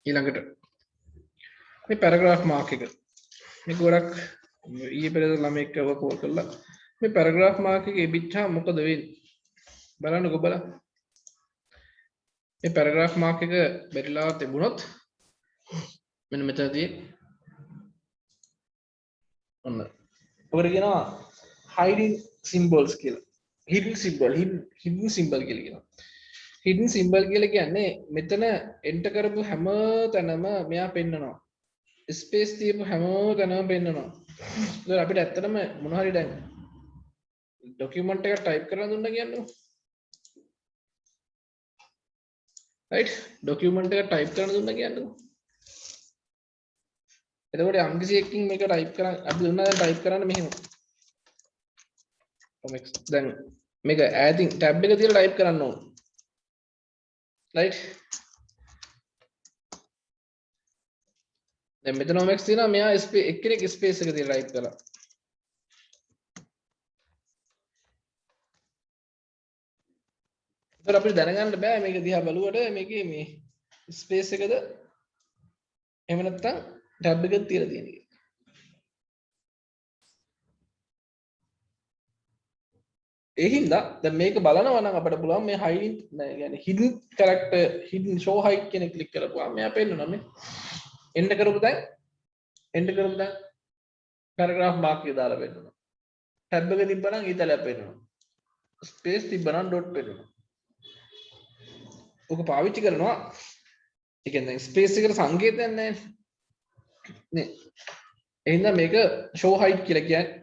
ඊළඟට මේ paragraph mark එක මේක ගොඩක් ඊයේ පෙරේද ළමෙක් කවකෝ කළා මේ paragraph mark එක ඉබිච්චා මොකද වෙන්නේ බලන්නකෝ බලන්න මේ paragraph mark එක බැරිලා තිබුණොත් මෙන්න මෙතනදී ඔන්න ඔකට කියනවා hiding symbols කියලා hidden symbol කියලා කියනවා hidden symbol කියලා කියන්නේ මෙතන enter කරපු හැම තැනම මෙයා පෙන්නනවා ස්පේස් තියපු හැම තැනම පෙන්නනවා ඒක අපිට ඇත්තටම මොන හරි දැන් ડોකියුමන්ට් එක ටයිප් කරලා දුන්නා කියන්නේ right ડોකියුමන්ට් එක ටයිප් කරලා දුන්නා කියන්නේ එතකොට යම් කිසි එකකින් මේක ටයිප් කරන් අපි දුන්නා දැන් ටයිප් කරන්න මෙහෙම කොමෙක්ස් දැන් මේක ඈතින් ටැබ් එක තියලා ටයිප් කරන්න ඕන right දැන් මෙතන කොමෙක්ස් තියෙනවා මෙයා එක්කෙනෙක් ස්පේස් එක තියලා ටයිප් කරා ඒතර අපිට දැනගන්න බෑ මේක දිහා බලුවට මේකේ මේ ස්පේස් එකද එහෙම නැත්නම් ටැබ් එකක් තියලා තියෙන එක ඒ හින්දා දැන් මේක බලනවා නම් අපිට පුළුවන් මේ hiding يعني hidden character hidden show hide කියන එක ක්ලික් කරපුවාම මෙයා පෙන්නනවා මේ එන්න කරපු දැන් paragraph mark එක දාලා පෙන්නනවා ටැබ් එක තිබ්බනම් ඊතලයක් පෙන්නනවා ස්පේස් තිබ්බනම් ඩොට් පෙන්නනවා ඔක පාවිච්චි කරනවා ඒ කියන්නේ ස්පේස් එකට සංකේතයක් නැහැ නේ එහෙනම් මේක show hide කියලා කියන්නේ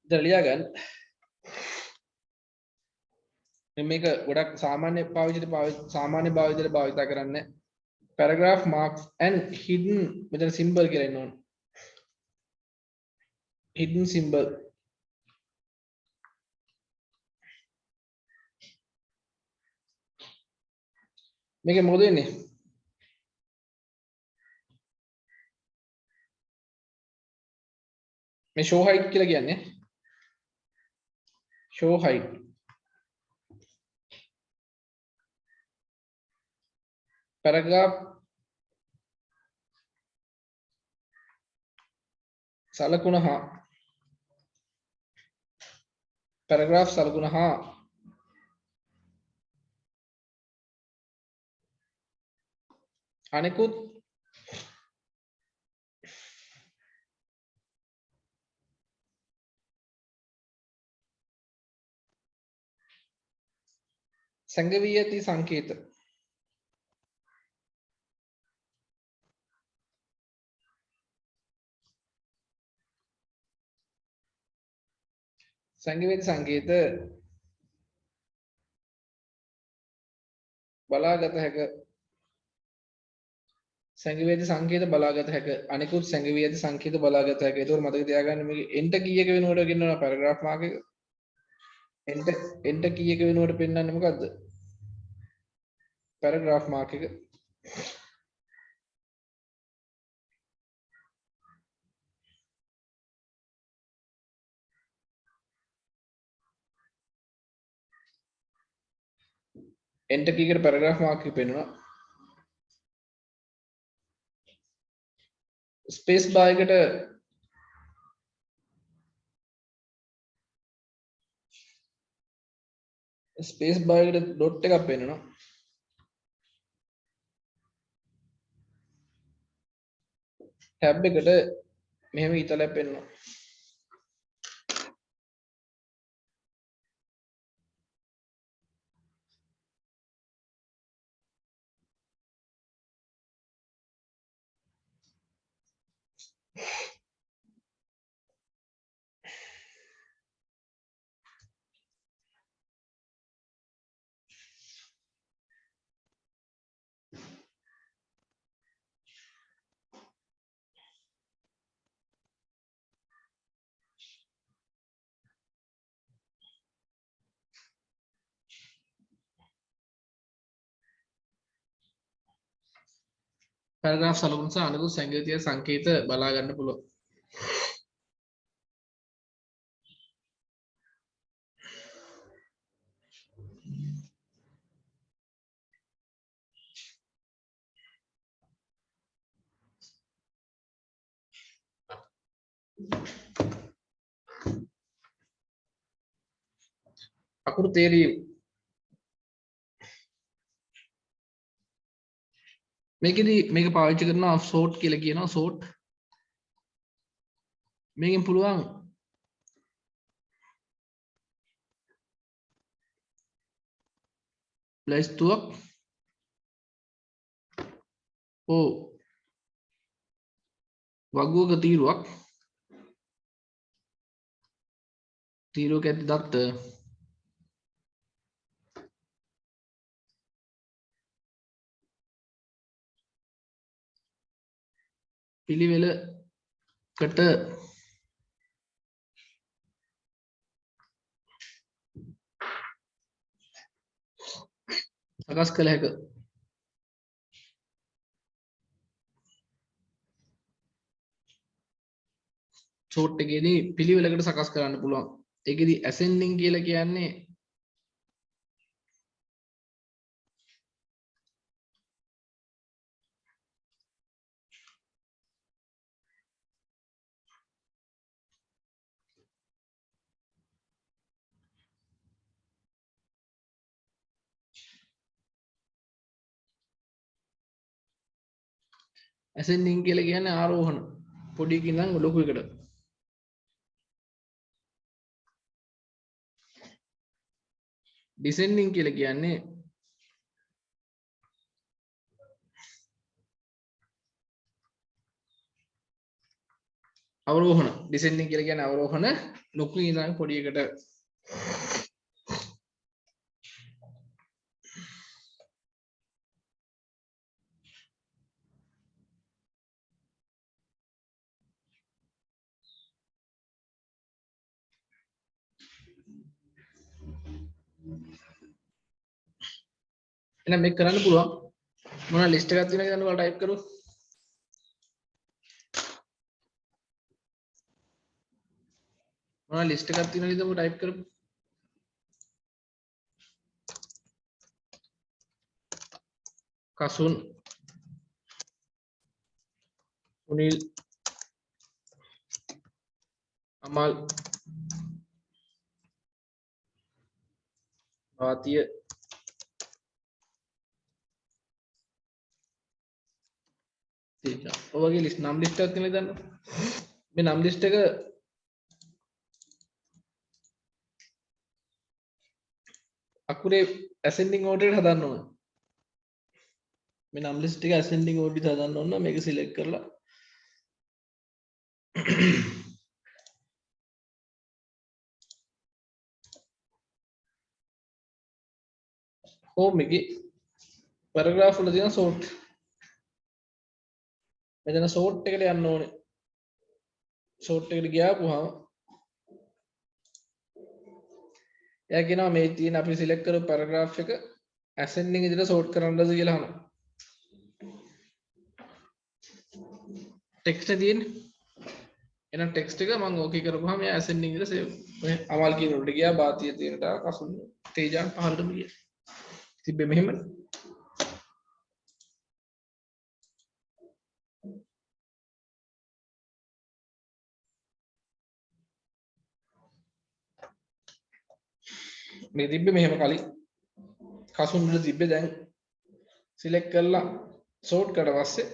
දැන් ලියා ගන්න මේක ගොඩක් සාමාන්‍ය භාවිතයට භාවිත කරන්නේ paragraph marks and hidden මෙතන symbol කියලා ඉන්න ඕන hidden symbol මේක මොකද වෙන්නේ මේ show hide කියලා කියන්නේ show hide paragraph සලකුණ හා අනෙකුත් සංගවී ඇති සංකේත සංගවේදී සංකේත බලාගත හැක සංගවේදී සංකේත බලාගත හැක අනිකුත් සංගවේදී සංකේත බලාගත හැක. ඒක මතක තියාගන්න මේක එන්ට කීයක වෙනකොට ගෙන්නනවා පැරග්‍රාෆ් මාර්ක් එක. එන්ට කීයක වෙනකොට පෙන්වන්නේ මොකද්ද? පැරග්‍රාෆ් මාර්ක් එක. එන්ට කීයකට පැරග්‍රාෆ් මාර්ක් එක පෙන්වනවා. ස්පේස් බාර් එකට ස්පේස් බාර් එකට ඩොට් එකක් පෙන්වනවා. ටැබ් එකට මෙහෙම ඊතලයක් පෙන්වනවා. පැරග්‍රාෆ් සලකුණු සහ අනිකුත් සංකේතීය සංකේත බලා ගන්න පුළුවන්. අකුරු තේරීම මේකෙදි මේක පාවිච්චි කරනවා සෝට් කියලා කියනවා සෝට්. මේකෙන් පුළුවන් ලයිස්තුවක් වගුවක තීරුවක් තීරුවක ඇති දත්ත පිළිවෙලකට සකස් කළ හැක. සෝට් එකේදී පිළිවෙලකට සකස් කරන්න පුළුවන්. ඒකෙදි ascending කියලා කියන්නේ ascending කියලා කියන්නේ ආරෝහණ පොඩි එකකින් ඉඳන් ලොකු එකට. descending කියලා කියන්නේ අවරෝහණ. descending කියලා කියන්නේ අවරෝහණ ලොකු ඉඳන් පොඩි එකට. එහෙනම් මේක කරන්න පුළුවන්. මොනවා ලිස්ට් එකක් තියෙනවද කියලා ඔයාලා ටයිප් කරු. මොනවා ලිස්ට් එකක් තියෙනවද කියලා ටයිප් කරමු. කසුන් සුනිල් අමල් වාතිය ठीक है ඔයගේ ලිස්ට් නම් ලිස්ට් එකක් තියෙනවා දන්න මේ නම් ලිස්ට් එක අකුරේ ascending order එකට හදන්න ඕන මේ නම් ලිස්ට් එක ascending order එකට හදන්න ඕන මේක select කරලා home එකේ paragraph වල තියෙන sort මෙතන sort එකට යන්න ඕනේ sort එකට ගියාපුවාම එයා කියනවා මේ තියෙන අපි select කරපු paragraph එක ascending විදිහට sort කරන්නද කියලා අහනවා text එක තියෙන්නේ එහෙනම් text එක මම okay කරපුවාම එයා ascending විදිහට save අමල් කියන උඩට ගියා බාතිය තියෙනට කසුන් තේජාන් පහළටම ගියා තිබ්බේ මෙහෙමනේ මේ තිබ්බේ මෙහෙම කලින් කසුන් වල තිබ්බේ දැන් select කරලා sort කරලා පස්සේ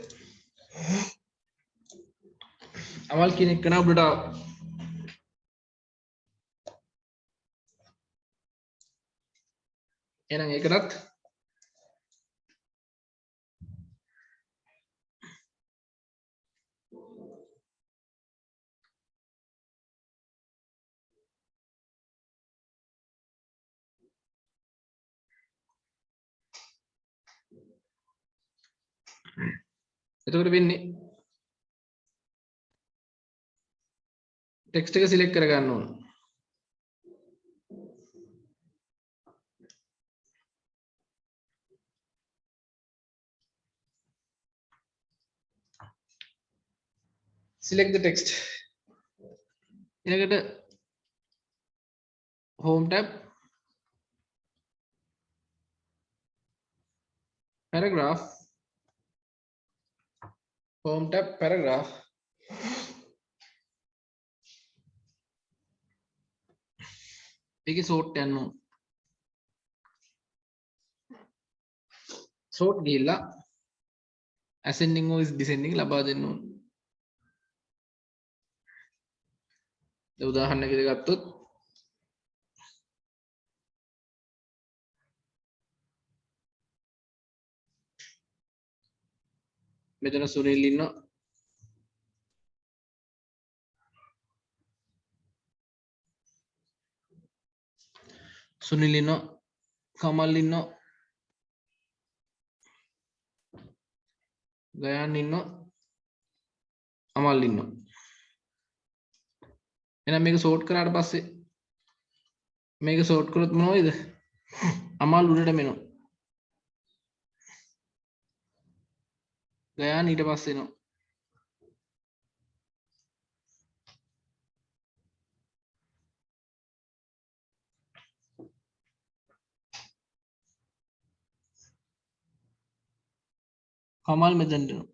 අමල් කියන එක නා උඩට එහෙනම් ඒකටත් එතකොට වෙන්නේ text එක select කර ගන්න ඕන select the text ඊළඟට home tab paragraph home tab paragraph ඒකේ sort යන්න ඕන sort ගිහිල්ලා ascending or descending ලබා දෙන්න ඕන දැන් උදාහරණයකට ගත්තොත් මෙතන සුනිල් ඉන්නවා සුනිල් ඉන්නවා කමල් ඉන්නවා ගයාන් ඉන්නවා අමල් ඉන්නවා එහෙනම් මේක sort කරාට පස්සේ මේක sort කරොත් මොනවද අමල් උඩට මෙනවා ගයාන් ඊට පස්සේ එනවා කමල් මෙතනට එනවා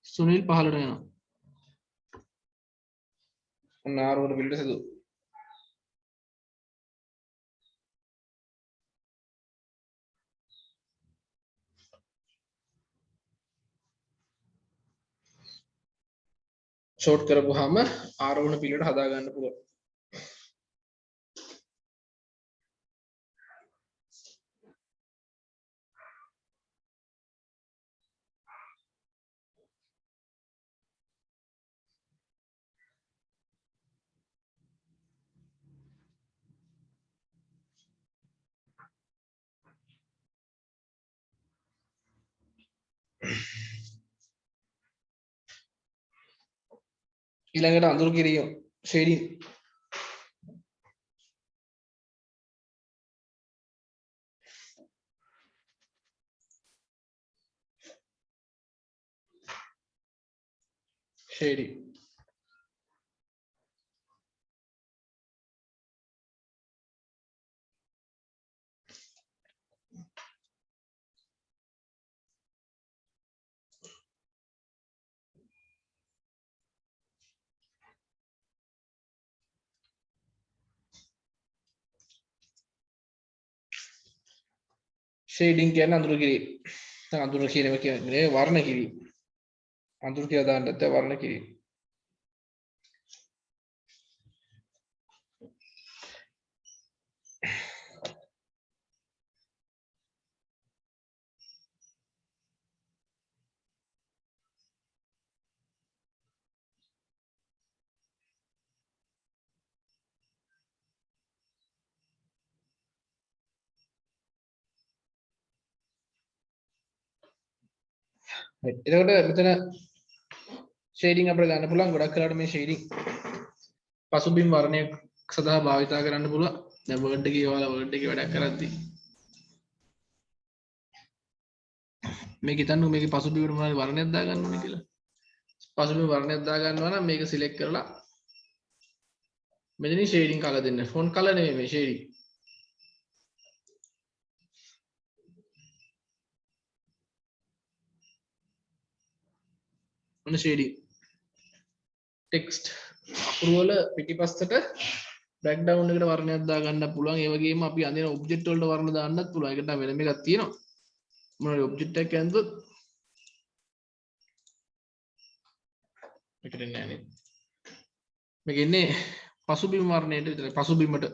සුනිල් පහළට එනවා ඔන්න ආරෝහණ පිළිට සතු ෂෝට් කරපුවාම ආරෝහණ පිළිට හදා ගන්න පුළුවන් ඊළඟට අඳුරු කිරීම ෂේඩින් ෂේඩින් ෂේඩින් කියන්නේ අඳුර කිරීම. දැන් අඳුර කියනවා කියන්නේ වර්ණ කිරීම. අඳුර කියලා දාන්න නැත්නම් වර්ණ කිරීම. එතකොට මෙතන ෂේඩින් අපිට ගන්න පුළුවන් ගොඩක් කරාට මේ ෂේඩින් පසුබිම් වර්ණයක් සඳහා භාවිතා කරන්න පුළුවන්. දැන් වර්ඩ් එකේ ඔයාලා වර්ඩ් එකේ වැඩක් කරද්දී මේක හිතන්න මේකේ පසුබිමට මොනවද වර්ණයක් දාගන්න ඕනේ කියලා. පසුබිම වර්ණයක් දා ගන්නවා නම් මේක සිලෙක්ට් කරලා මෙතන ෂේඩින් කලර් දෙන්න. ෆොන්ට් කලර් නෙමෙයි මේ ෂේඩින්. මොන ෂේඩින්? ටෙක්ස්ට් අකුරු වල පිටිපස්සට බෑග්ග්‍රවුන්ඩ් එකට වර්ණයක් දා ගන්න පුළුවන්. ඒ වගේම අපි අඳින ඔබ්ජෙක්ට් වලට වර්ණ දාන්නත් පුළුවන්. ඒකට වෙනම එකක් තියෙනවා. මොනවාරි ඔබ්ජෙක්ට් එකක් ඇඳුවොත් මේකට නෑ නේද? මේක ඉන්නේ පසුබිම් වර්ණයට විතරයි. පසුබිමට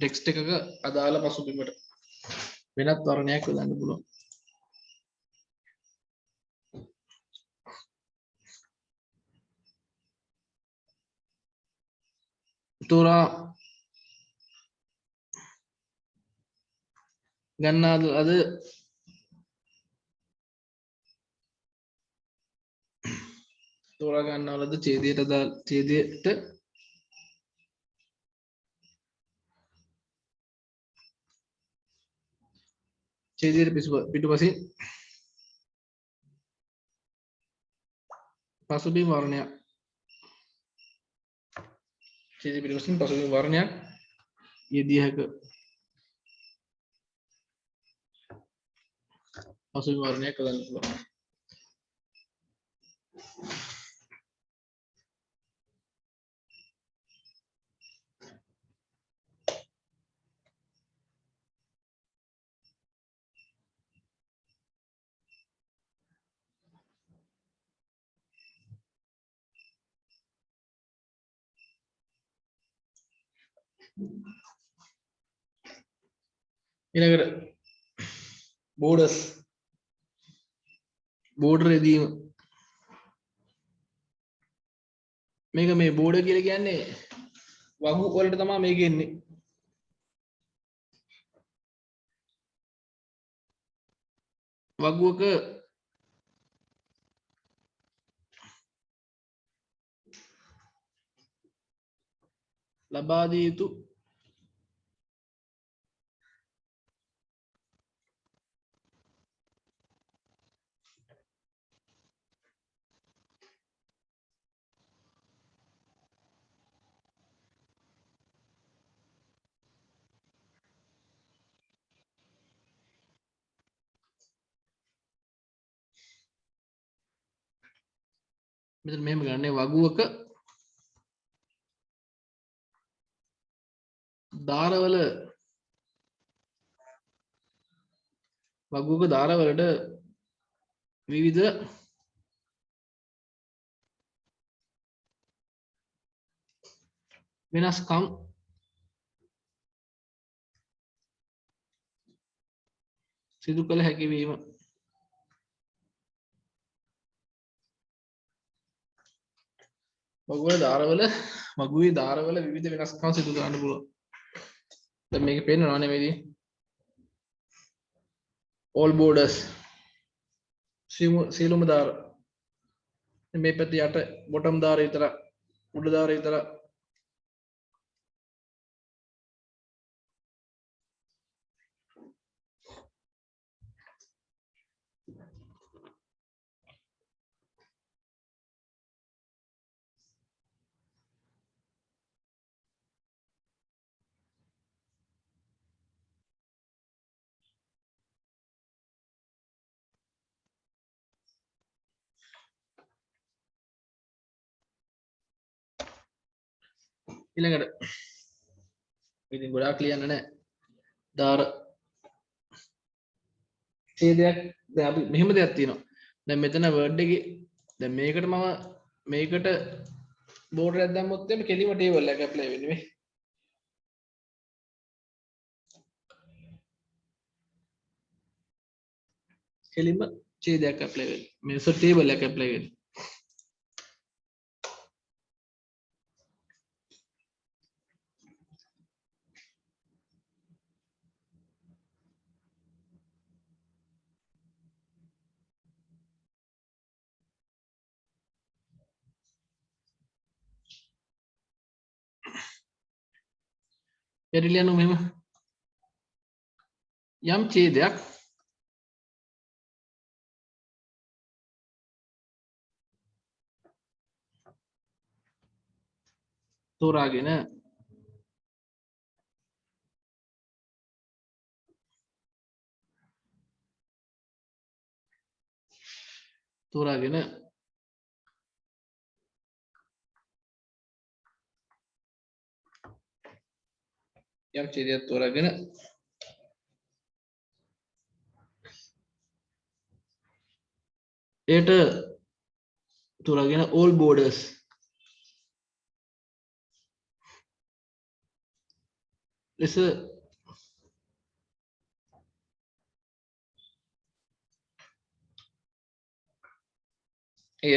ටෙක්ස්ට් එකක අදාළ පසුබිමට වෙනත් වර්ණයක් යොදන්න පුළුවන්. තෝරා ගන්නාද අද තෝරා ගන්නවලද ඡේදයට ඡේදයට ඡේදයට පිටුපසින් පසුබිම් වර්ණයක් ඡේදය පිටුපසින් පසුබිම් වර්ණයක් යෙදිය හැක. පසුබිම් වර්ණයක් හදන්න පුළුවන්. ඊළඟට බෝඩර්ස් බෝඩර් එදීම මේක මේ බෝඩර් කියලා කියන්නේ වගු වලට තමයි මේක එන්නේ. වගුවක ලබා දිය යුතු මෙතන මෙහෙම ගන්නේ වගුවක දාරවල දාරවලට විවිධ වෙනස්කම් සිදු කළ හැකි වීම. වගුවේ දාරවල විවිධ වෙනස්කම් සිදු කරන්න පුළුවන්. දැන් මේක පේන්නවනේ මේ all borders සීලුම දාර මේ පැත්තේ යට බොටම් දාර විතර උඩ දාර විතර ඊළඟට ඉතින් ගොඩාක් ලියන්න නැහැ. දාර ඡේදයක් දැන් අපි මෙහෙම දෙයක් තියෙනවා. දැන් මෙතන වර්ඩ් එකේ දැන් මේකට මම මේකට බෝඩර් එකක් දැම්මොත් එimhe කෙලිම ටේබල් එකක් ඇප්ලයි වෙන්නේ මේ. කෙලිම ඡේදයක් ඇප්ලයි වෙන්නේ. මේ ටේබල් එකක් ඇප්ලයි වෙන්නේ. යටිලියනු මෙහෙම යම් ඡේදයක් තෝරාගෙන යම් ඡේදයක් තෝරාගෙන ඒට තෝරාගෙන all borders ලෙස එය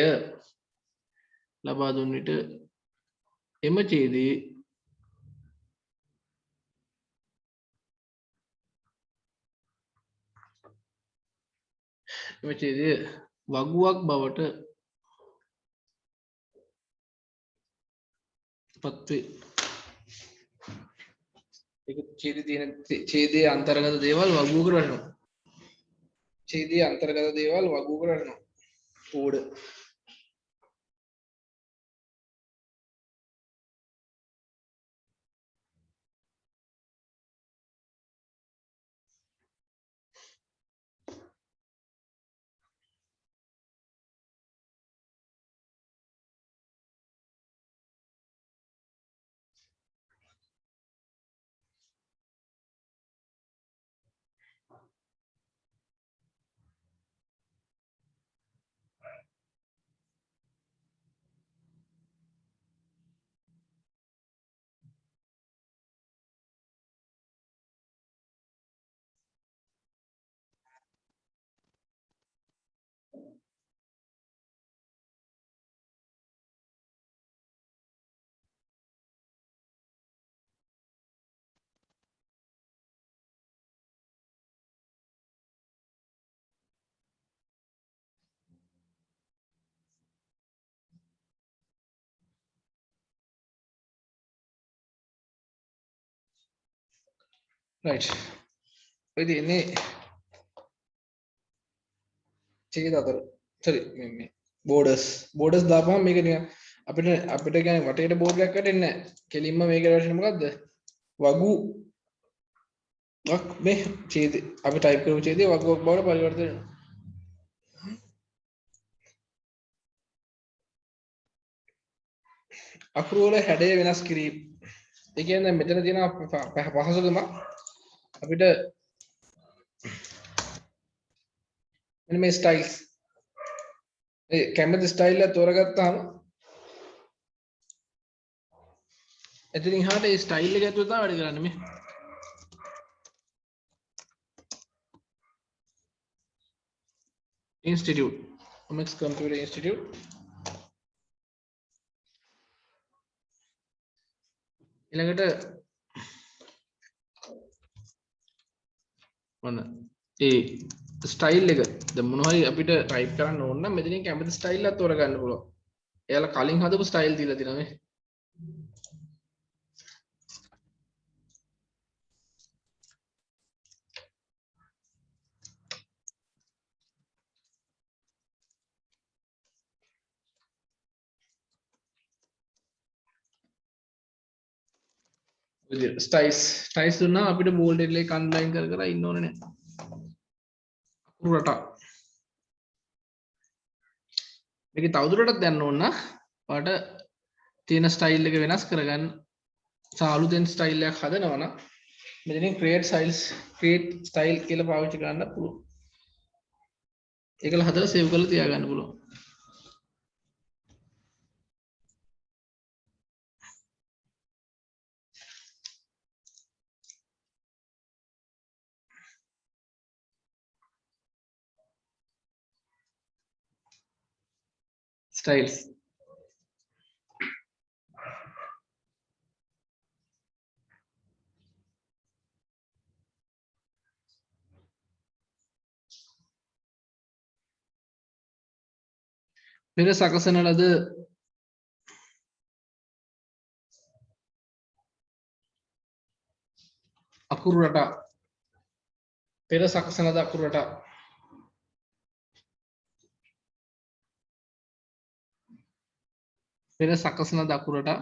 ලබා දුන් විට එම ඡේදයේ වගුවක් බවට පත්වේ. ඒක ඡේදයේ තියෙන ඡේදයේ අන්තර්ගත දේවල් වගුවකට වටනවා. ඡේදයේ අන්තර්ගත දේවල් වගුවකට වටනවා. order right. ඔය තියෙන්නේ ඡේද අතර sorry මේ borders දාපුවම මේක නිකන් අපිට කියන්නේ වටේට බෝඩ් එකක් වැටෙන්නේ නැහැ. කෙලින්ම මේකට වැටෙන්නේ මොකද්ද? වගු මේ ඡේද අපි ටයිප් කරපු ඡේදය වගුවක් බවට පරිවර්තනය වෙනවා. අකුරු වල හැඩය වෙනස් කිරීම. ඒ කියන්නේ මෙතන තියෙන පහසුකම අපිට මෙන්න මේ ස්ටයිල්ස් ඒ කැමති ස්ටයිල් එක තෝරගත්තාම එතනින් එහාට ඒ ස්ටයිල් එක ඇතුළත තමයි වැඩ කරන්නේ මේ. Institute MX Computer Institute ඊළඟට මොන ඒ ස්ටයිල් එක දැන් මොන හරි අපිට ටයිප් කරන්න ඕන නම් මෙතනින් කැමති ස්ටයිල් එකක් තෝරගන්න පුළුවන්. එයාලා කලින් හදපු ස්ටයිල් දීලා තියෙනවා මේ. ස්ටයිල්ස් දුන්නා අපිට බෝල්ඩ් එකේ අන්ඩර්ලයින් කර ඉන්න ඕනේ නැහැ. අකුරු රටා මේක තවදුරටත් යන්න ඕන නම් ඔයාලට තියෙන ස්ටයිල් එක වෙනස් කරගන්න සහ අලුතෙන් ස්ටයිල් එකක් හදනවා නම් මෙතනින් create style කියලා පාවිච්චි කරන්න පුළුවන්. ඒකල හදලා සේව් කරලා තියාගන්න පුළුවන්. styles පෙර සකසන ලද අකුරු රටා පෙර සකසන ලද අකුරු රටා පෙර සකසන ලද අකුරු රටා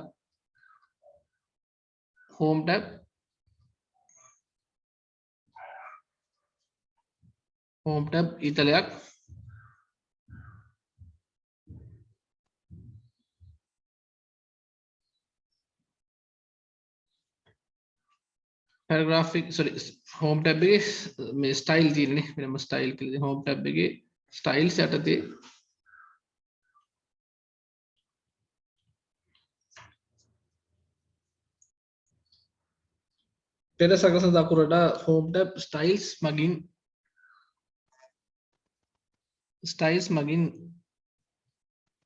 home tab ඊතලයක් paragraphic sorry home tab එකේ මේ style තියෙන්නේ වෙනම style කියලා home tab එකේ styles යටතේ පෙර සකසන අකුරට home tab styles මගින්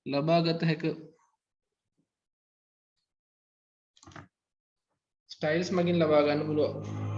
ලබාගත හැක styles මගින් ලබා ගන්න පුළුවන්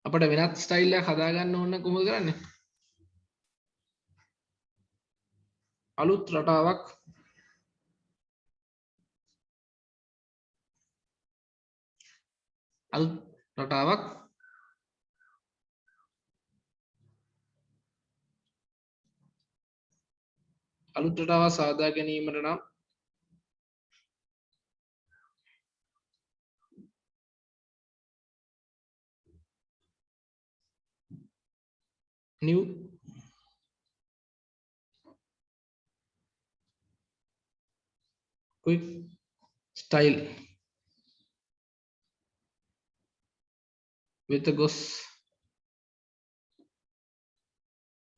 අපිට වෙනත් ස්ටයිල් එකක් හදා ගන්න ඕන නම් කොහොමද කරන්නේ? අලුත් රටාවක් සාදා ගැනීමට නම් new quick style with the gos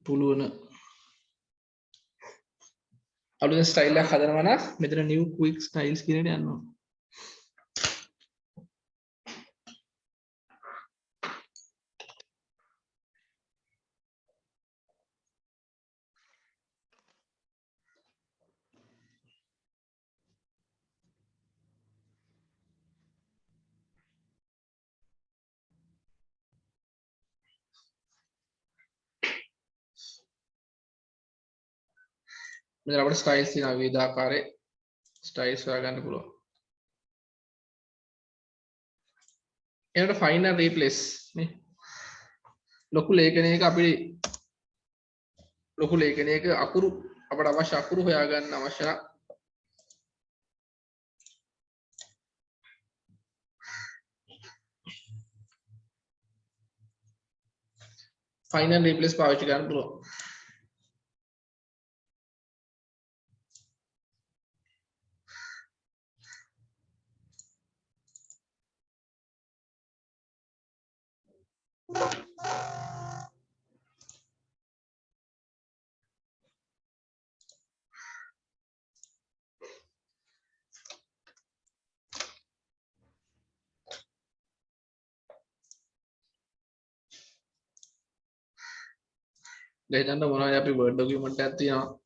පුළුවන අලුත් ස්ටයිල් එකක් හදනවා නම් මෙතන new quick styles කියන එකට යන්න ඕන මෙතන අපිට ස්ටයිල්ස් තියෙනවා විවිධ ආකාරයේ ස්ටයිල්ස් හොයාගන්න පුළුවන් ඊළඟට find and replace නේ ලොකු ලේඛනයක අපි ලොකු ලේඛනයක අකුරු අපට අවශ්‍ය අකුරු හොයාගන්න අවශ්‍ය නම් find and replace පාවිච්චි කරන්න පුළුවන් දැන් හිතන්න මොනවද අපි word document එකක් තියෙනවා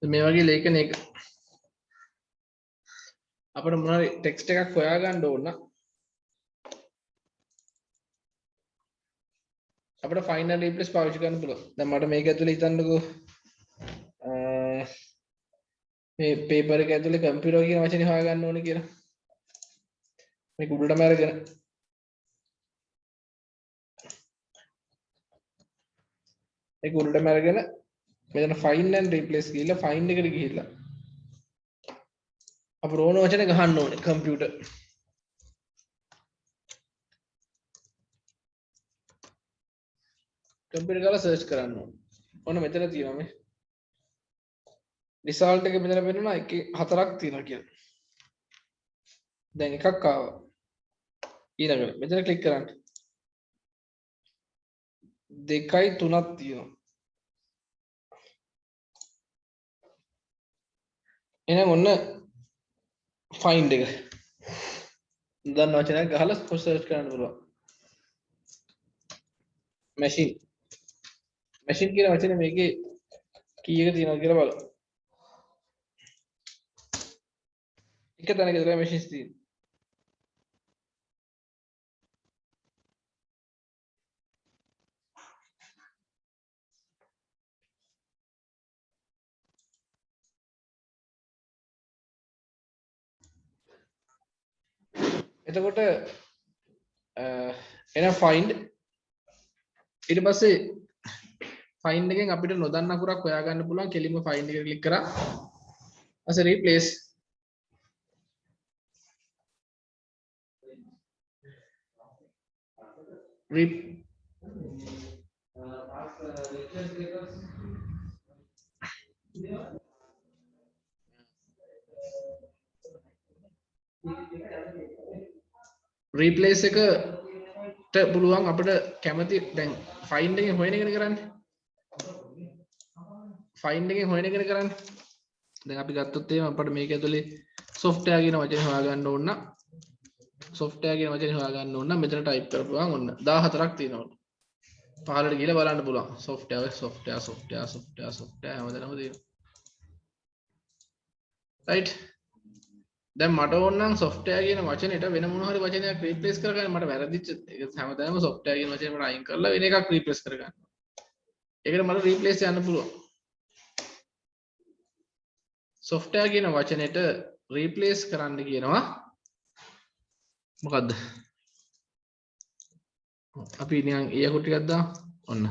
මේ වගේ ලේඛනයක අපිට මොනවාරි ටෙක්ස්ට් එකක් හොයාගන්න ඕන නම් අපිට find and replace පාවිච්චි කරන්න පුළුවන්. දැන් මට මේක ඇතුලේ හිතන්නකෝ මේ paper එක ඇතුලේ computer කියන වචනේ හොයාගන්න ඕනේ කියලා. මේක උඩටම අරගෙන මේක උඩටම අරගෙන මෙතන find and replace කියලා find එකට ගිහිල්ලා අපිට ඕන වචනේ ගහන්න ඕනේ computer. computer ගාලා search කරන්න ඕනේ. ඔන්න මෙතන තියෙනවා මේ result එක මෙතන පෙන්නනවා එකේ හතරක් තියෙනවා කියලා. දැන් එකක් ආවා. ඊළඟට මෙතන ක්ලික් කරන්න. දෙකයි තුනක් තියෙනවා. එහෙනම් ඔන්න find එක. දන්න වචනයක් ගහලා search කරන්න පුළුවන්. machine කියන වචනේ මේකේ කීයක තියෙනවද කියලා බලමු. එක තැනක විතරයි machines තියෙන්නේ. එතකොට එන find ඊට පස්සේ find එකෙන් අපිට නොදන්න අකුරක් හොයාගන්න පුළුවන් කෙලින්ම find එක ක්ලික් කරා ඊට replace replace එකට පුළුවන් අපිට කැමති දැන් find එකෙන් හොයන එකනේ කරන්නේ find එකෙන් හොයන එකනේ කරන්නේ දැන් අපි ගත්තොත් එහෙම අපිට මේක ඇතුලේ software කියන වචනේ හොයාගන්න ඕන නම් software කියන වචනේ හොයාගන්න ඕන නම් මෙතන type කරපුවාම ඔන්න 14ක් තියෙනවා පහළට ගිහලා බලන්න පුළුවන් software හැමදැනම තියෙනවා right දැන් මට ඕන නම් software කියන වචනෙට වෙන මොන හරි වචනයක් replace කරගන්න මට වැරදිච්ච ඒක හැමදාම software කියන වචනේ මට අයින් කරලා වෙන එකක් replace කරගන්න. ඒකට මට replace යන්න පුළුවන්. software කියන වචනෙට replace කරන්න කියනවා මොකද්ද? අපි නිකන් ඊයකට ටිකක් දාමු. ඔන්න.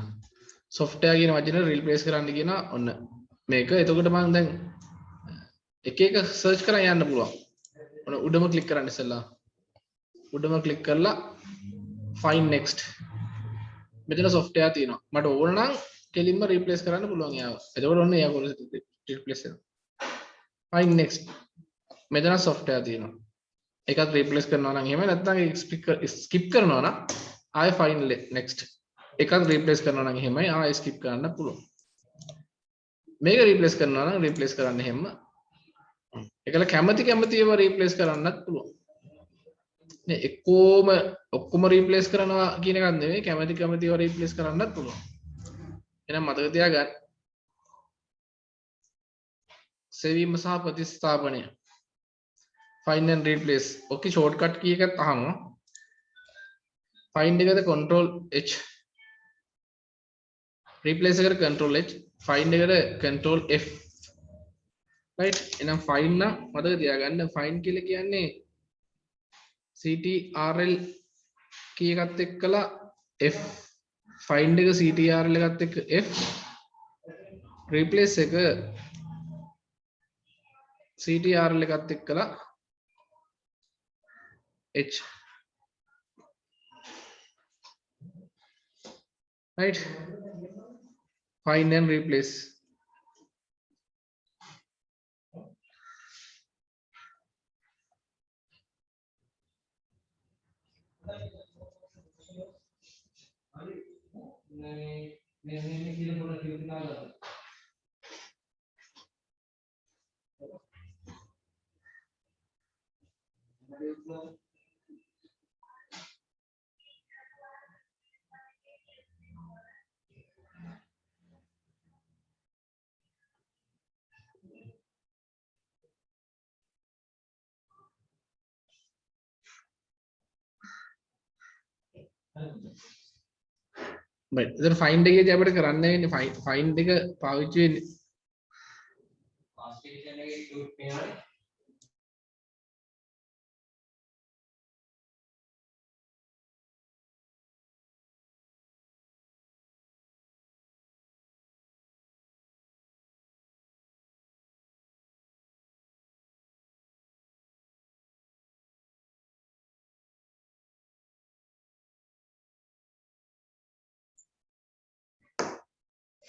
software කියන වචනේ replace කරන්න කියනවා ඔන්න. මේක එතකොට මම දැන් එක එක search කරන් යන්න පුළුවන්. ඔන්න උඩම ක්ලික් කරන්න ඉස්සෙල්ලා. උඩම ක්ලික් කරලා find next. මෙතන software තියෙනවා. මට ඕන නම් කෙලින්ම replace කරන්න පුළුවන් යාව. එතකොට ඔන්න යාව replace වෙනවා. find next. මෙතන software තියෙනවා. එකක් replace කරනවා නම් එහෙම නැත්නම් skip කරනවා නම් ආයෙ find next. එකක් replace කරනවා නම් එහෙමයි ආයෙ skip කරන්න පුළුවන්. මේක replace කරනවා නම් replace කරන්න එහෙම. ඒකල කැමති ඒවා replace කරන්නත් පුළුවන්. මේ ඔක්කොම replace කරනවා කියන එකක් නෙවෙයි කැමති ඒවා replace කරන්නත් පුළුවන්. එහෙනම් මතක තියාගන්න. සෙවීම සහ ප්‍රතිස්ථාපනය. find and replace. Okay shortcut key එකක් අහනවා. find එකද control H. replace එකට control H. find එකට control F. right එහෙනම් find නම් මතක තියාගන්න find කියලා කියන්නේ ctrl key එකත් එක්කලා F find එක ctrl එකත් එක්ක F replace එක ctrl එකත් එක්කලා H right find and replace right ඉතින් find එකේදී අපිට කරන්න වෙන්නේ find එක පාවිච්චි වෙන්නේ පාස්ටේෂන් එකේ ෂූට් වෙනවානේ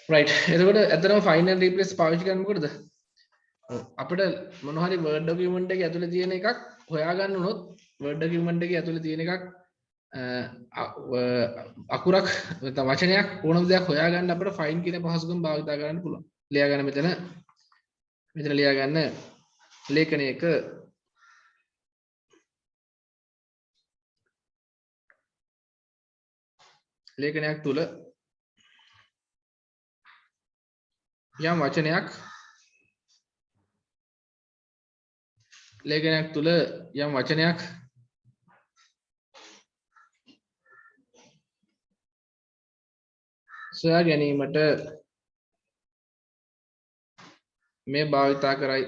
right එතකොට ඇත්තටම find and replace පාවිච්චි කරන්නේ මොකටද අපිට මොන හරි word document එකේ ඇතුලේ තියෙන එකක් හොයාගන්න උනොත් word document එකේ ඇතුලේ තියෙන එකක් අකුරක් නැත්නම් වචනයක් ඕනම දෙයක් හොයාගන්න අපිට find කියන පහසුකම භාවිත කරන්න පුළුවන්. ලියා ගන්න මෙතන ලියා ගන්න ලේඛනයක ලේඛනයක් තුල යම් වචනයක් ලේඛනයක් තුල යම් වචනයක් සොයා ගැනීමට මේ භාවිතා කරයි.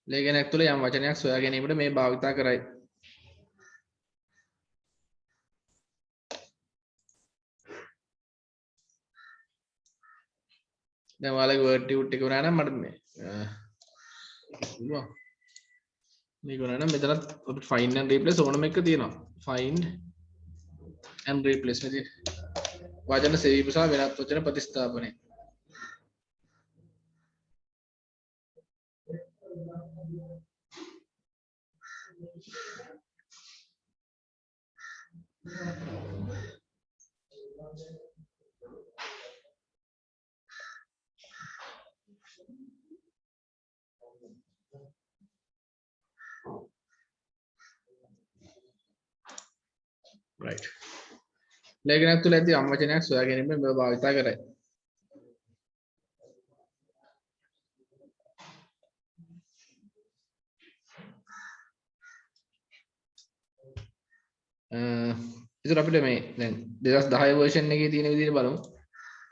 ලේඛනයක් තුල යම් වචනයක් සොයා ගැනීමට මේ භාවිතා කරයි. දැන් ඔයාලගේ word tut එක වුණා නම් මට මේක වුණා නම් මෙතනත් අපිට find and replace ඕනම එක තියෙනවා. find and replace මේ වචන සෙවීම සහ වෙනත් වචන ප්‍රතිස්ථාපනය. right ලේඛනයක් තුල ඇති යම් වචනයක් සොයා ගැනීමෙන් මෙව භාවිත කරයි. ඉතින් අපිට මේ දැන් 2010 version එකේ තියෙන විදිහට බලමු.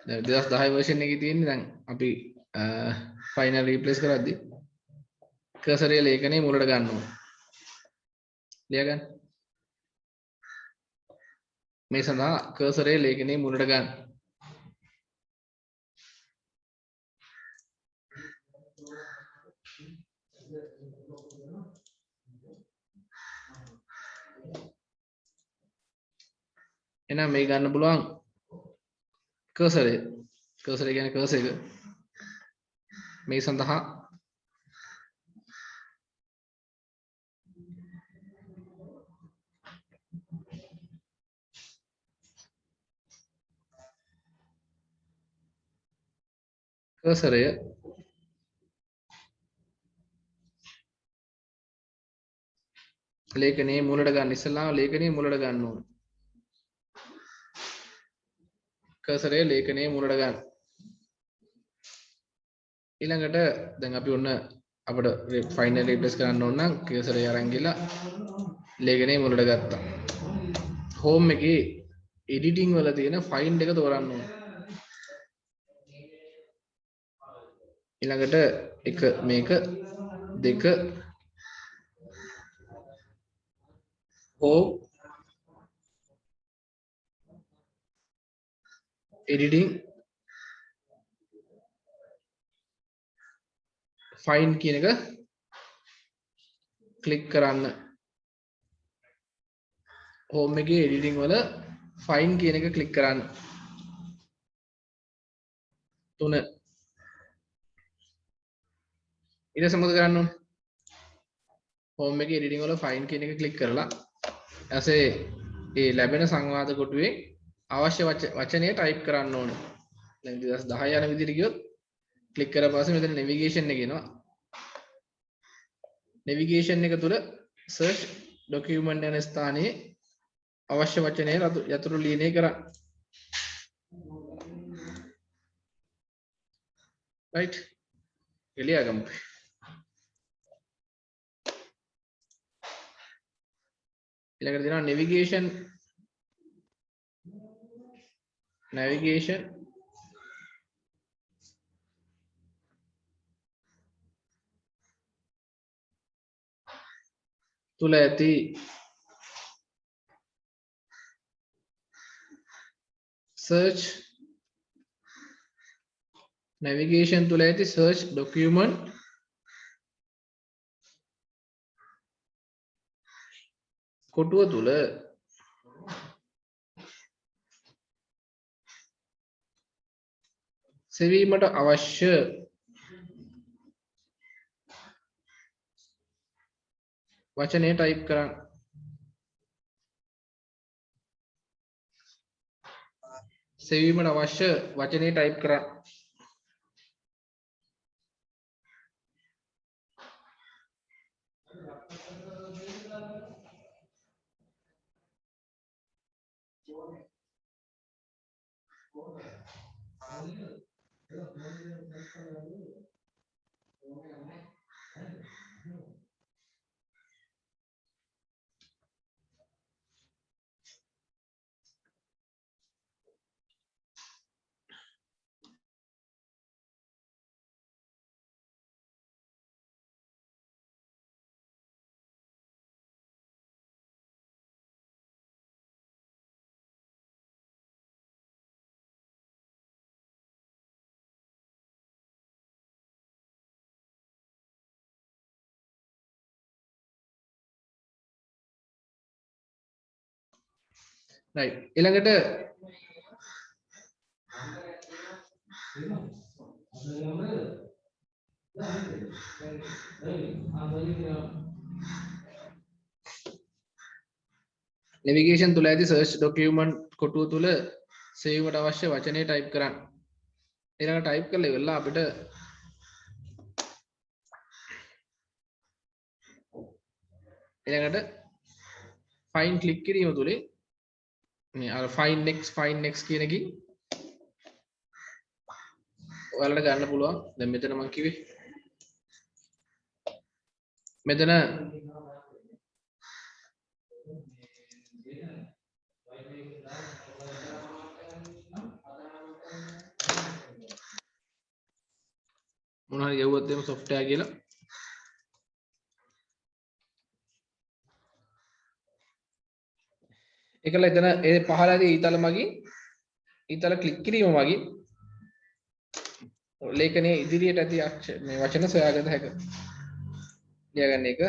දැන් 2010 version එකේ තියෙන්නේ දැන් අපි final replace කරද්දී cursor එක ලේඛනයේ මුලට ගන්න ඕනේ. ලියා ගන්න. මේ සඳහා cursor එක ලේඛනයේ මුලට ගන්න. එහෙනම් මේ ගන්න පුළුවන් cursor එක. cursor එක කියන්නේ cursor එක. මේ සඳහා cursor එක ලේඛනයේ මුලට ගන්න ඉස්සෙල්ලාම ලේඛනයේ මුලට ගන්න ඕනේ. cursor එක ලේඛනයේ මුලට ගන්න. ඊළඟට දැන් අපි ඔන්න අපිට final replace කරන්න ඕන නම් cursor එක අරන් ගිහලා ලේඛනයේ මුලට ගත්තා. home එකේ editing වල තියෙන find එක තෝරන්න ඕනේ. ඊළඟට එක මේක දෙක home editing find කියන එක ක්ලික් කරන්න. home එකේ editing වල find කියන එක ක්ලික් කරන්න. 3 ඊට සම්බන්ධ කරන්න ඕනේ. home එකේ editing වල find කියන එක ක්ලික් කරලා ඊපස්සේ ඒ ලැබෙන සංවාද කොටුවේ අවශ්‍ය වචනය ටයිප් කරන්න ඕනේ. දැන් 2010 යන විදිහට ගියොත් ක්ලික් කරලා පස්සේ මෙතන navigation එක එනවා. navigation එක තුල search document යන ස්ථානයේ අවශ්‍ය වචනය යතුරු ලියනය කරන්න. right එළියගමු. ඊළඟට දෙනවා navigation තුල ඇති search navigation තුල ඇති search document කොටුව තුල සෙවීමට අවශ්‍ය වචනේ ටයිප් කරන්න. සෙවීමට අවශ්‍ය වචනේ ටයිප් කරන්න. right ඊළඟට navigation තුල ඇති search document කොටුව තුල සෙවීමට අවශ්‍ය වචනේ ටයිප් කරන්න. ඊළඟට ටයිප් කරලා ඉවරලා අපිට ඊළඟට find click කිරීම තුලින් මේ අර find next කියන එකකින් ඔයාලට ගන්න පුළුවන්. දැන් මෙතන මම කිව්වේ මෙතන මොනවාරි ගෙවුවොත් එම software කියලා ඒකල එතන ඒ පහළදී ඊතල මගින් ඊතල ක්ලික් කිරීම මගින් ලේඛනයේ ඉදිරියට ඇති අක්ෂර මේ වචන සොයාගන්න හැක. ලියාගන්න එක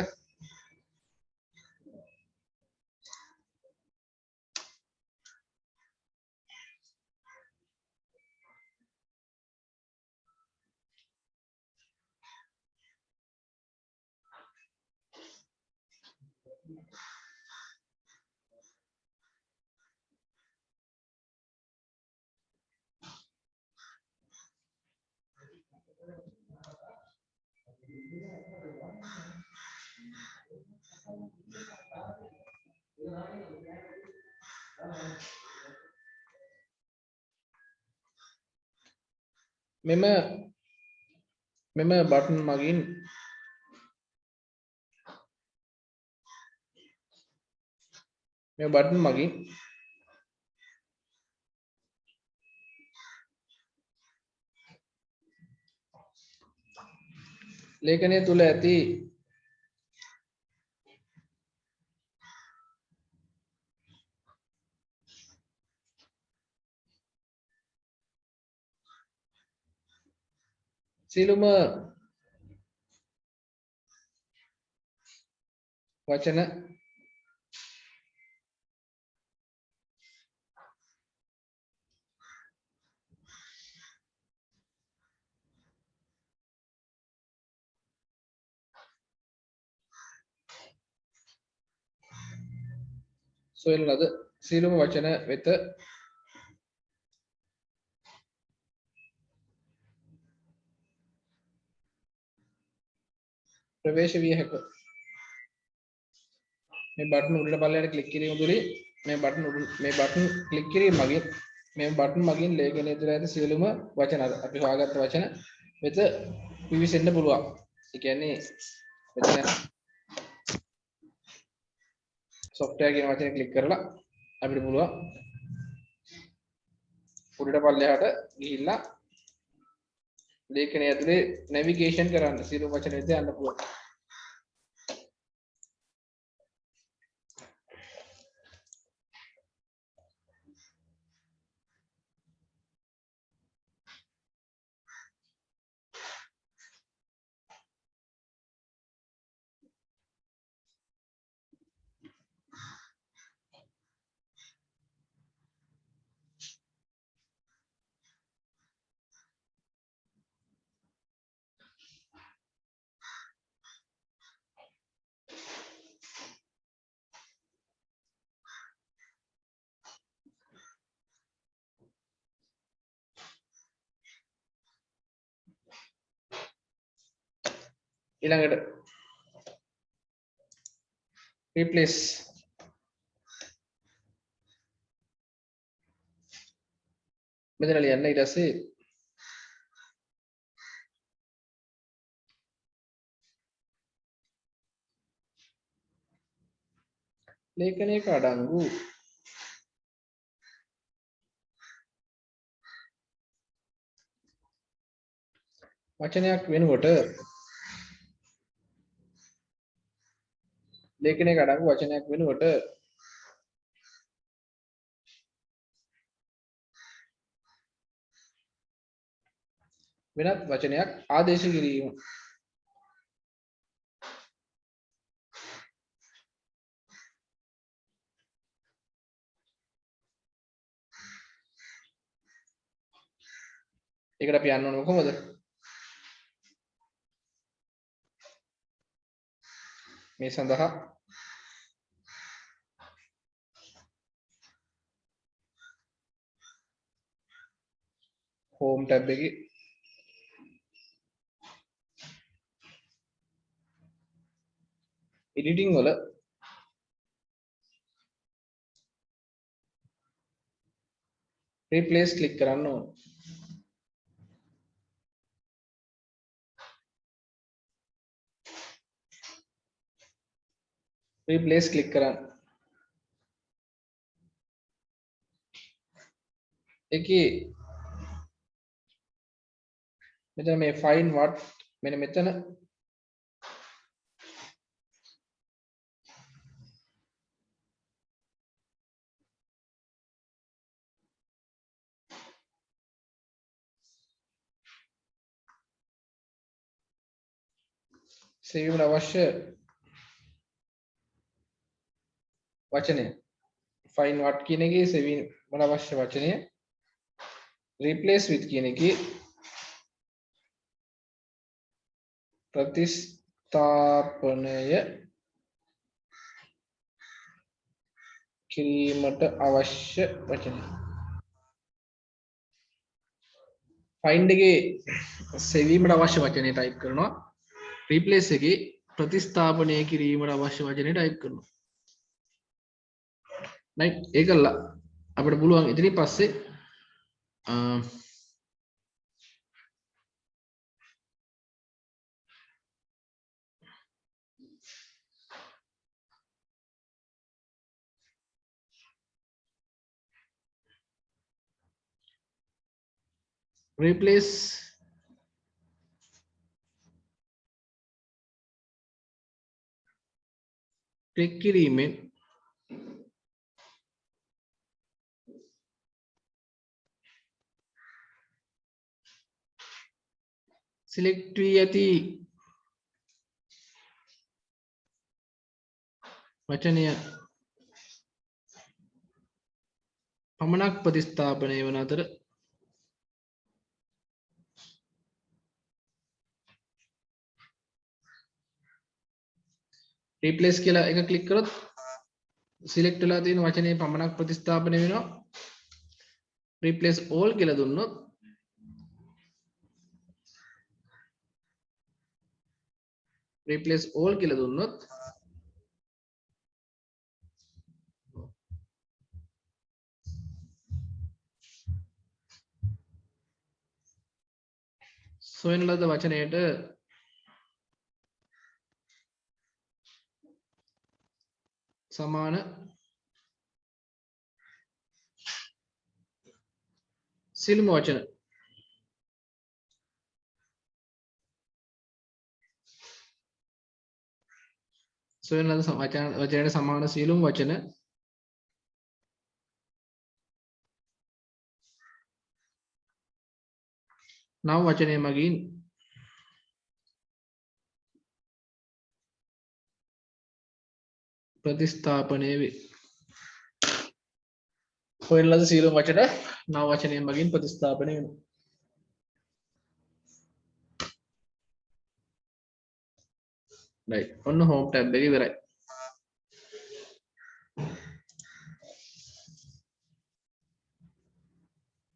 මෙම බටන් මගින් ලේඛනය තුල ඇති සියලුම වචන සොයන ලද සියලුම වචන වෙත ප්‍රවේශ විය හැකිය. මේ බටන් උඩට පල්ලයට ක්ලික් කිරීම තුලින් මේ බටන් ක්ලික් කිරීම මගින් මේ බටන් මගින් ලේඛනය තුළ ඇති සියලුම වචන අපි හොයාගත්ත වචන වෙත පිවිසෙන්න පුළුවන්. ඒ කියන්නේ මෙතන software කියන වචනේ ක්ලික් කරලා අපිට පුළුවන් උඩට පල්ලෙහාට ගිහිල්ලා ලේඛනය ඇතුලේ නැවිගේෂන් කරන්න සියලු වචන විදිහට යන්න පුළුවන්. ඊළඟට replace මෙතන ලියන්න ඊට පස්සේ ලේඛනයක අඩංගු වචනයක් වෙනුවට ලේඛනයක අඩංගු වචනයක් වෙනුවට වෙනත් වචනයක් ආදේශ කිරීම. ඒකට අපි යන්න ඕනේ කොහොමද? මේ සඳහා home tab එකේ editing වල replace click කරන්න ඕනේ. replace click කරන්න. එකේ මෙතන මේ find what මෙන්න මෙතන සෙවීමට අවශ්‍ය වචනය find what කියන එකේ සෙවීමට අවශ්‍ය වචනය replace with කියන එකේ ප්‍රතිස්ථාපනය කිරීමට අවශ්‍ය වචනය. find එකේ සෙවීමට අවශ්‍ය වචනය type කරනවා. replace එකේ ප්‍රතිස්ථාපනය කිරීමට අවශ්‍ය වචනය type කරනවා. right ඒකලා අපිට පුළුවන් ඉතින් පස්සේ replace click කිරීමෙන් select වී ඇති වචනය පමණක් ප්‍රතිස්ථාපනය වන අතර replace කියලා එක ක්ලික් කරොත් select වෙලා තියෙන වචනේ පමණක් ප්‍රතිස්ථාපනය වෙනවා. replace all කියලා දුන්නොත් සොයන ලද වචනයට සමාන සියලුම වචන සොයන ලද වචනයට සමාන සියලුම වචන නව වචනය මගින් ප්‍රතිස්ථාපනය වේ. හොයන ලද සියලුම වචන නව වචනය මගින් ප්‍රතිස්ථාපනය වෙනවා. right ඔන්න home tab එක ඉවරයි.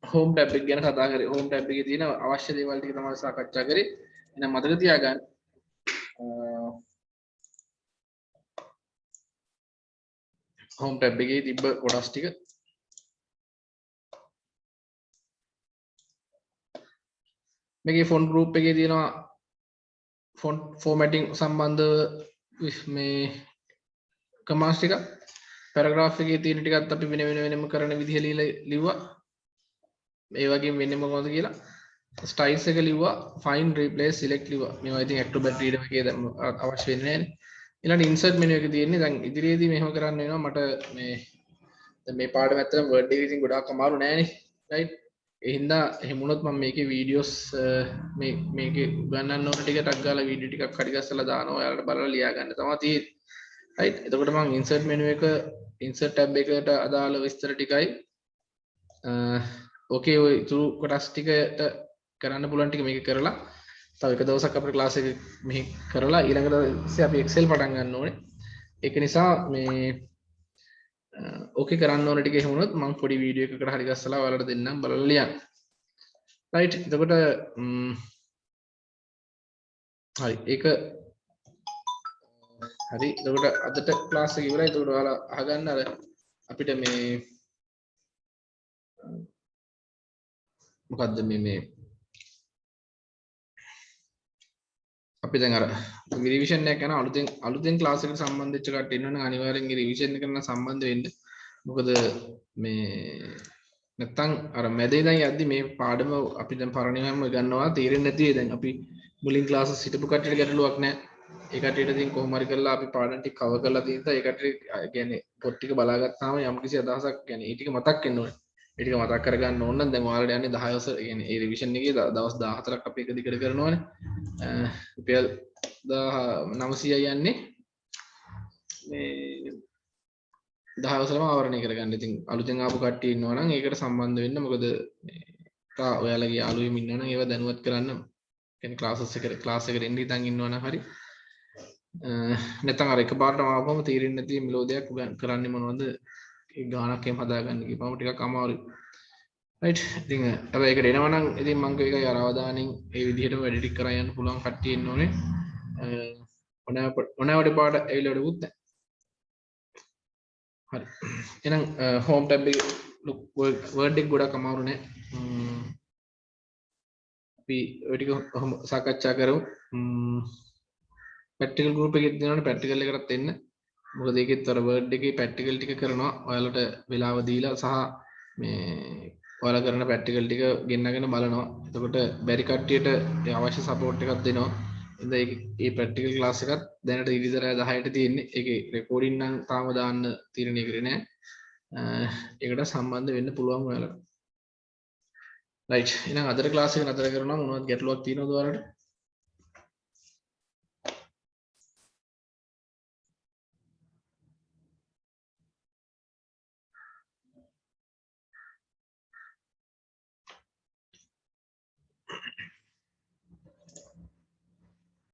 home tab එක ගැන කතා කරේ. home tab එකේ තියෙන අවශ්‍ය දේවල් ටික තමයි සාකච්ඡා කරේ. එහෙනම් මතක තියාගන්න home tab එකේ තිබ්බ කොටස් ටික මේකේ font group එකේ තියෙනවා font formatting සම්බන්ධව මේ commands ටික paragraph එකේ තියෙන ටිකත් අපි වෙනම කරන විදිහ ලිව්වා. මේ වගේ වෙන්නේ මොකවද කියලා styles එක ලිව්වා, find replace select ලිව්වා. මේවා ඉතින් Acrobat Reader එකේ අවශ්‍ය වෙන්නේ නැහැ නේ. ඊළඟ insert menu එක තියෙන්නේ. දැන් ඉදිරියේදී මෙහෙම කරන්න වෙනවා. මට මේ පාඩම ඇත්තටම Word එකේ ඉතින් ගොඩාක් අමාරු නෑනේ. right? ඒ හින්දා එහෙම වුණොත් මම මේකේ වීඩියෝස් මේකේ ගන්නන්න ඕන ටික ටක් ගාලා වීඩියෝ ටිකක් හරි ගස්සලා දානවා. ඔයාලට බලලා ලියා ගන්න තමයි තියෙන්නේ. right? එතකොට මම insert menu එක insert tab එකට අදාළ විස්තර ටිකයි ඕකේ ඔය ඉතුරු කොටස් ටිකට කරන්න පුළුවන් ටික මේක කරලා තව එක දවසක් අපේ ක්ලාස් එක මෙහි කරලා ඊළඟ දවසේ අපි Excel පටන් ගන්න ඕනේ. ඒක නිසා මේ ඕකේ කරන්න ඕන ටික එහෙම වුණොත් මම පොඩි වීඩියෝ එකකට හරි ගස්සලා ඔයාලට දෙන්නම් බලලා ලියන්න. right එතකොට හරි ඒක හරි එතකොට අදට ක්ලාස් එක ඉවරයි. එතකොට ඔයාලා අහගන්න අර අපිට මේ මොකද්ද මේ අපි දැන් අර රිවිෂන් එකක් කරන අලුතෙන් ක්ලාස් එකට සම්බන්ධ වෙච්ච කට්ටිය ඉන්නවනම් අනිවාර්යෙන් රිවිෂන් එක කරන සම්බන්ධ වෙන්න. මොකද මේ නැත්තම් අර මැදේ ඉඳන් යද්දි මේ පාඩම අපි දැන් පරිණාමය ගන්නවා තීරෙන්නේ නැති දැන් අපි මුලින් ක්ලාසස් හිටපු කට්ටියට ගැටලුවක් නැහැ. ඒ කට්ටියට ඉතින් කොහොම හරි කරලා අපි පාඩම් ටික කවර් කරලා තියෙනවා. ඒ කට්ටිය කියන්නේ පොත් ටික බලාගත්තාම යම්කිසි අදහසක් කියන්නේ ඒ ටික මතක් වෙන්න ඕනේ. ඒ ටික මතක් කරගන්න ඕන නම් දැන් ඔයාලට යන්නේ 10 වසර කියන්නේ ඒ රිවිෂන් එකේ දවස් 14ක් අපි එක දිගට කරනවානේ. රුපියල් 1900යි යන්නේ මේ 10 වසරම ආවරණය කරගන්න. ඉතින් අලුතෙන් ආපු කට්ටිය ඉන්නවා නම් ඒකට සම්බන්ධ වෙන්න. මොකද මේ ඔයාලගේ යාළුවෝ ඉන්නවා නම් ඒව දැනුවත් කරන්න. කියන්නේ ක්ලාස් එකට එන්න ඉතින් ඉන්නවා නම් හරි. නැත්නම් අර එකපාරටම ආවම තීරෙන්නේ නැති මෙලෝඩියක් කරන්නේ මොනවද? ඒ ගානක් එහෙම හදාගන්න කිව්වම ටිකක් අමාරුයි. right ඉතින් හැබැයි ඒකට එනවා නම් ඉතින් මම කිය එකයි අර අවදානෙන් ඒ විදිහටම වැඩ ටික කරා යන්න පුළුවන් කට්ටිය ඉන්න ඕනේ. ඔනවට පාඩ ඇවිල්ලා වැඩකුත් නැහැ. හරි. එහෙනම් home tab එක word එක ගොඩක් අමාරු නෑ. අපි ඔය ටික සාකච්ඡා කරමු. practical group එකේ දෙනවනේ practical එකකටත් එන්න. මොකද ඒකෙත් අර word එකේ practical ටික කරනවා. ඔයාලට වෙලාව දීලා සහ මේ ඔයාලා කරන practical ටික ගෙන්නගෙන බලනවා. එතකොට බැරි කට්ටියට අවශ්‍ය support එකක් දෙනවා. ඉතින් මේ practical class එකත් දැනට ඉරිදා 10ට තියෙන්නේ. ඒකේ recording නම් තාම දාන්න තීරණය කරේ නෑ. ඒකට සම්බන්ධ වෙන්න පුළුවන් ඔයාලට. right එහෙනම් අදට class එක නතර කරනවා. මොනවද ගැටලුවක් තියෙනවද ඔයාලට?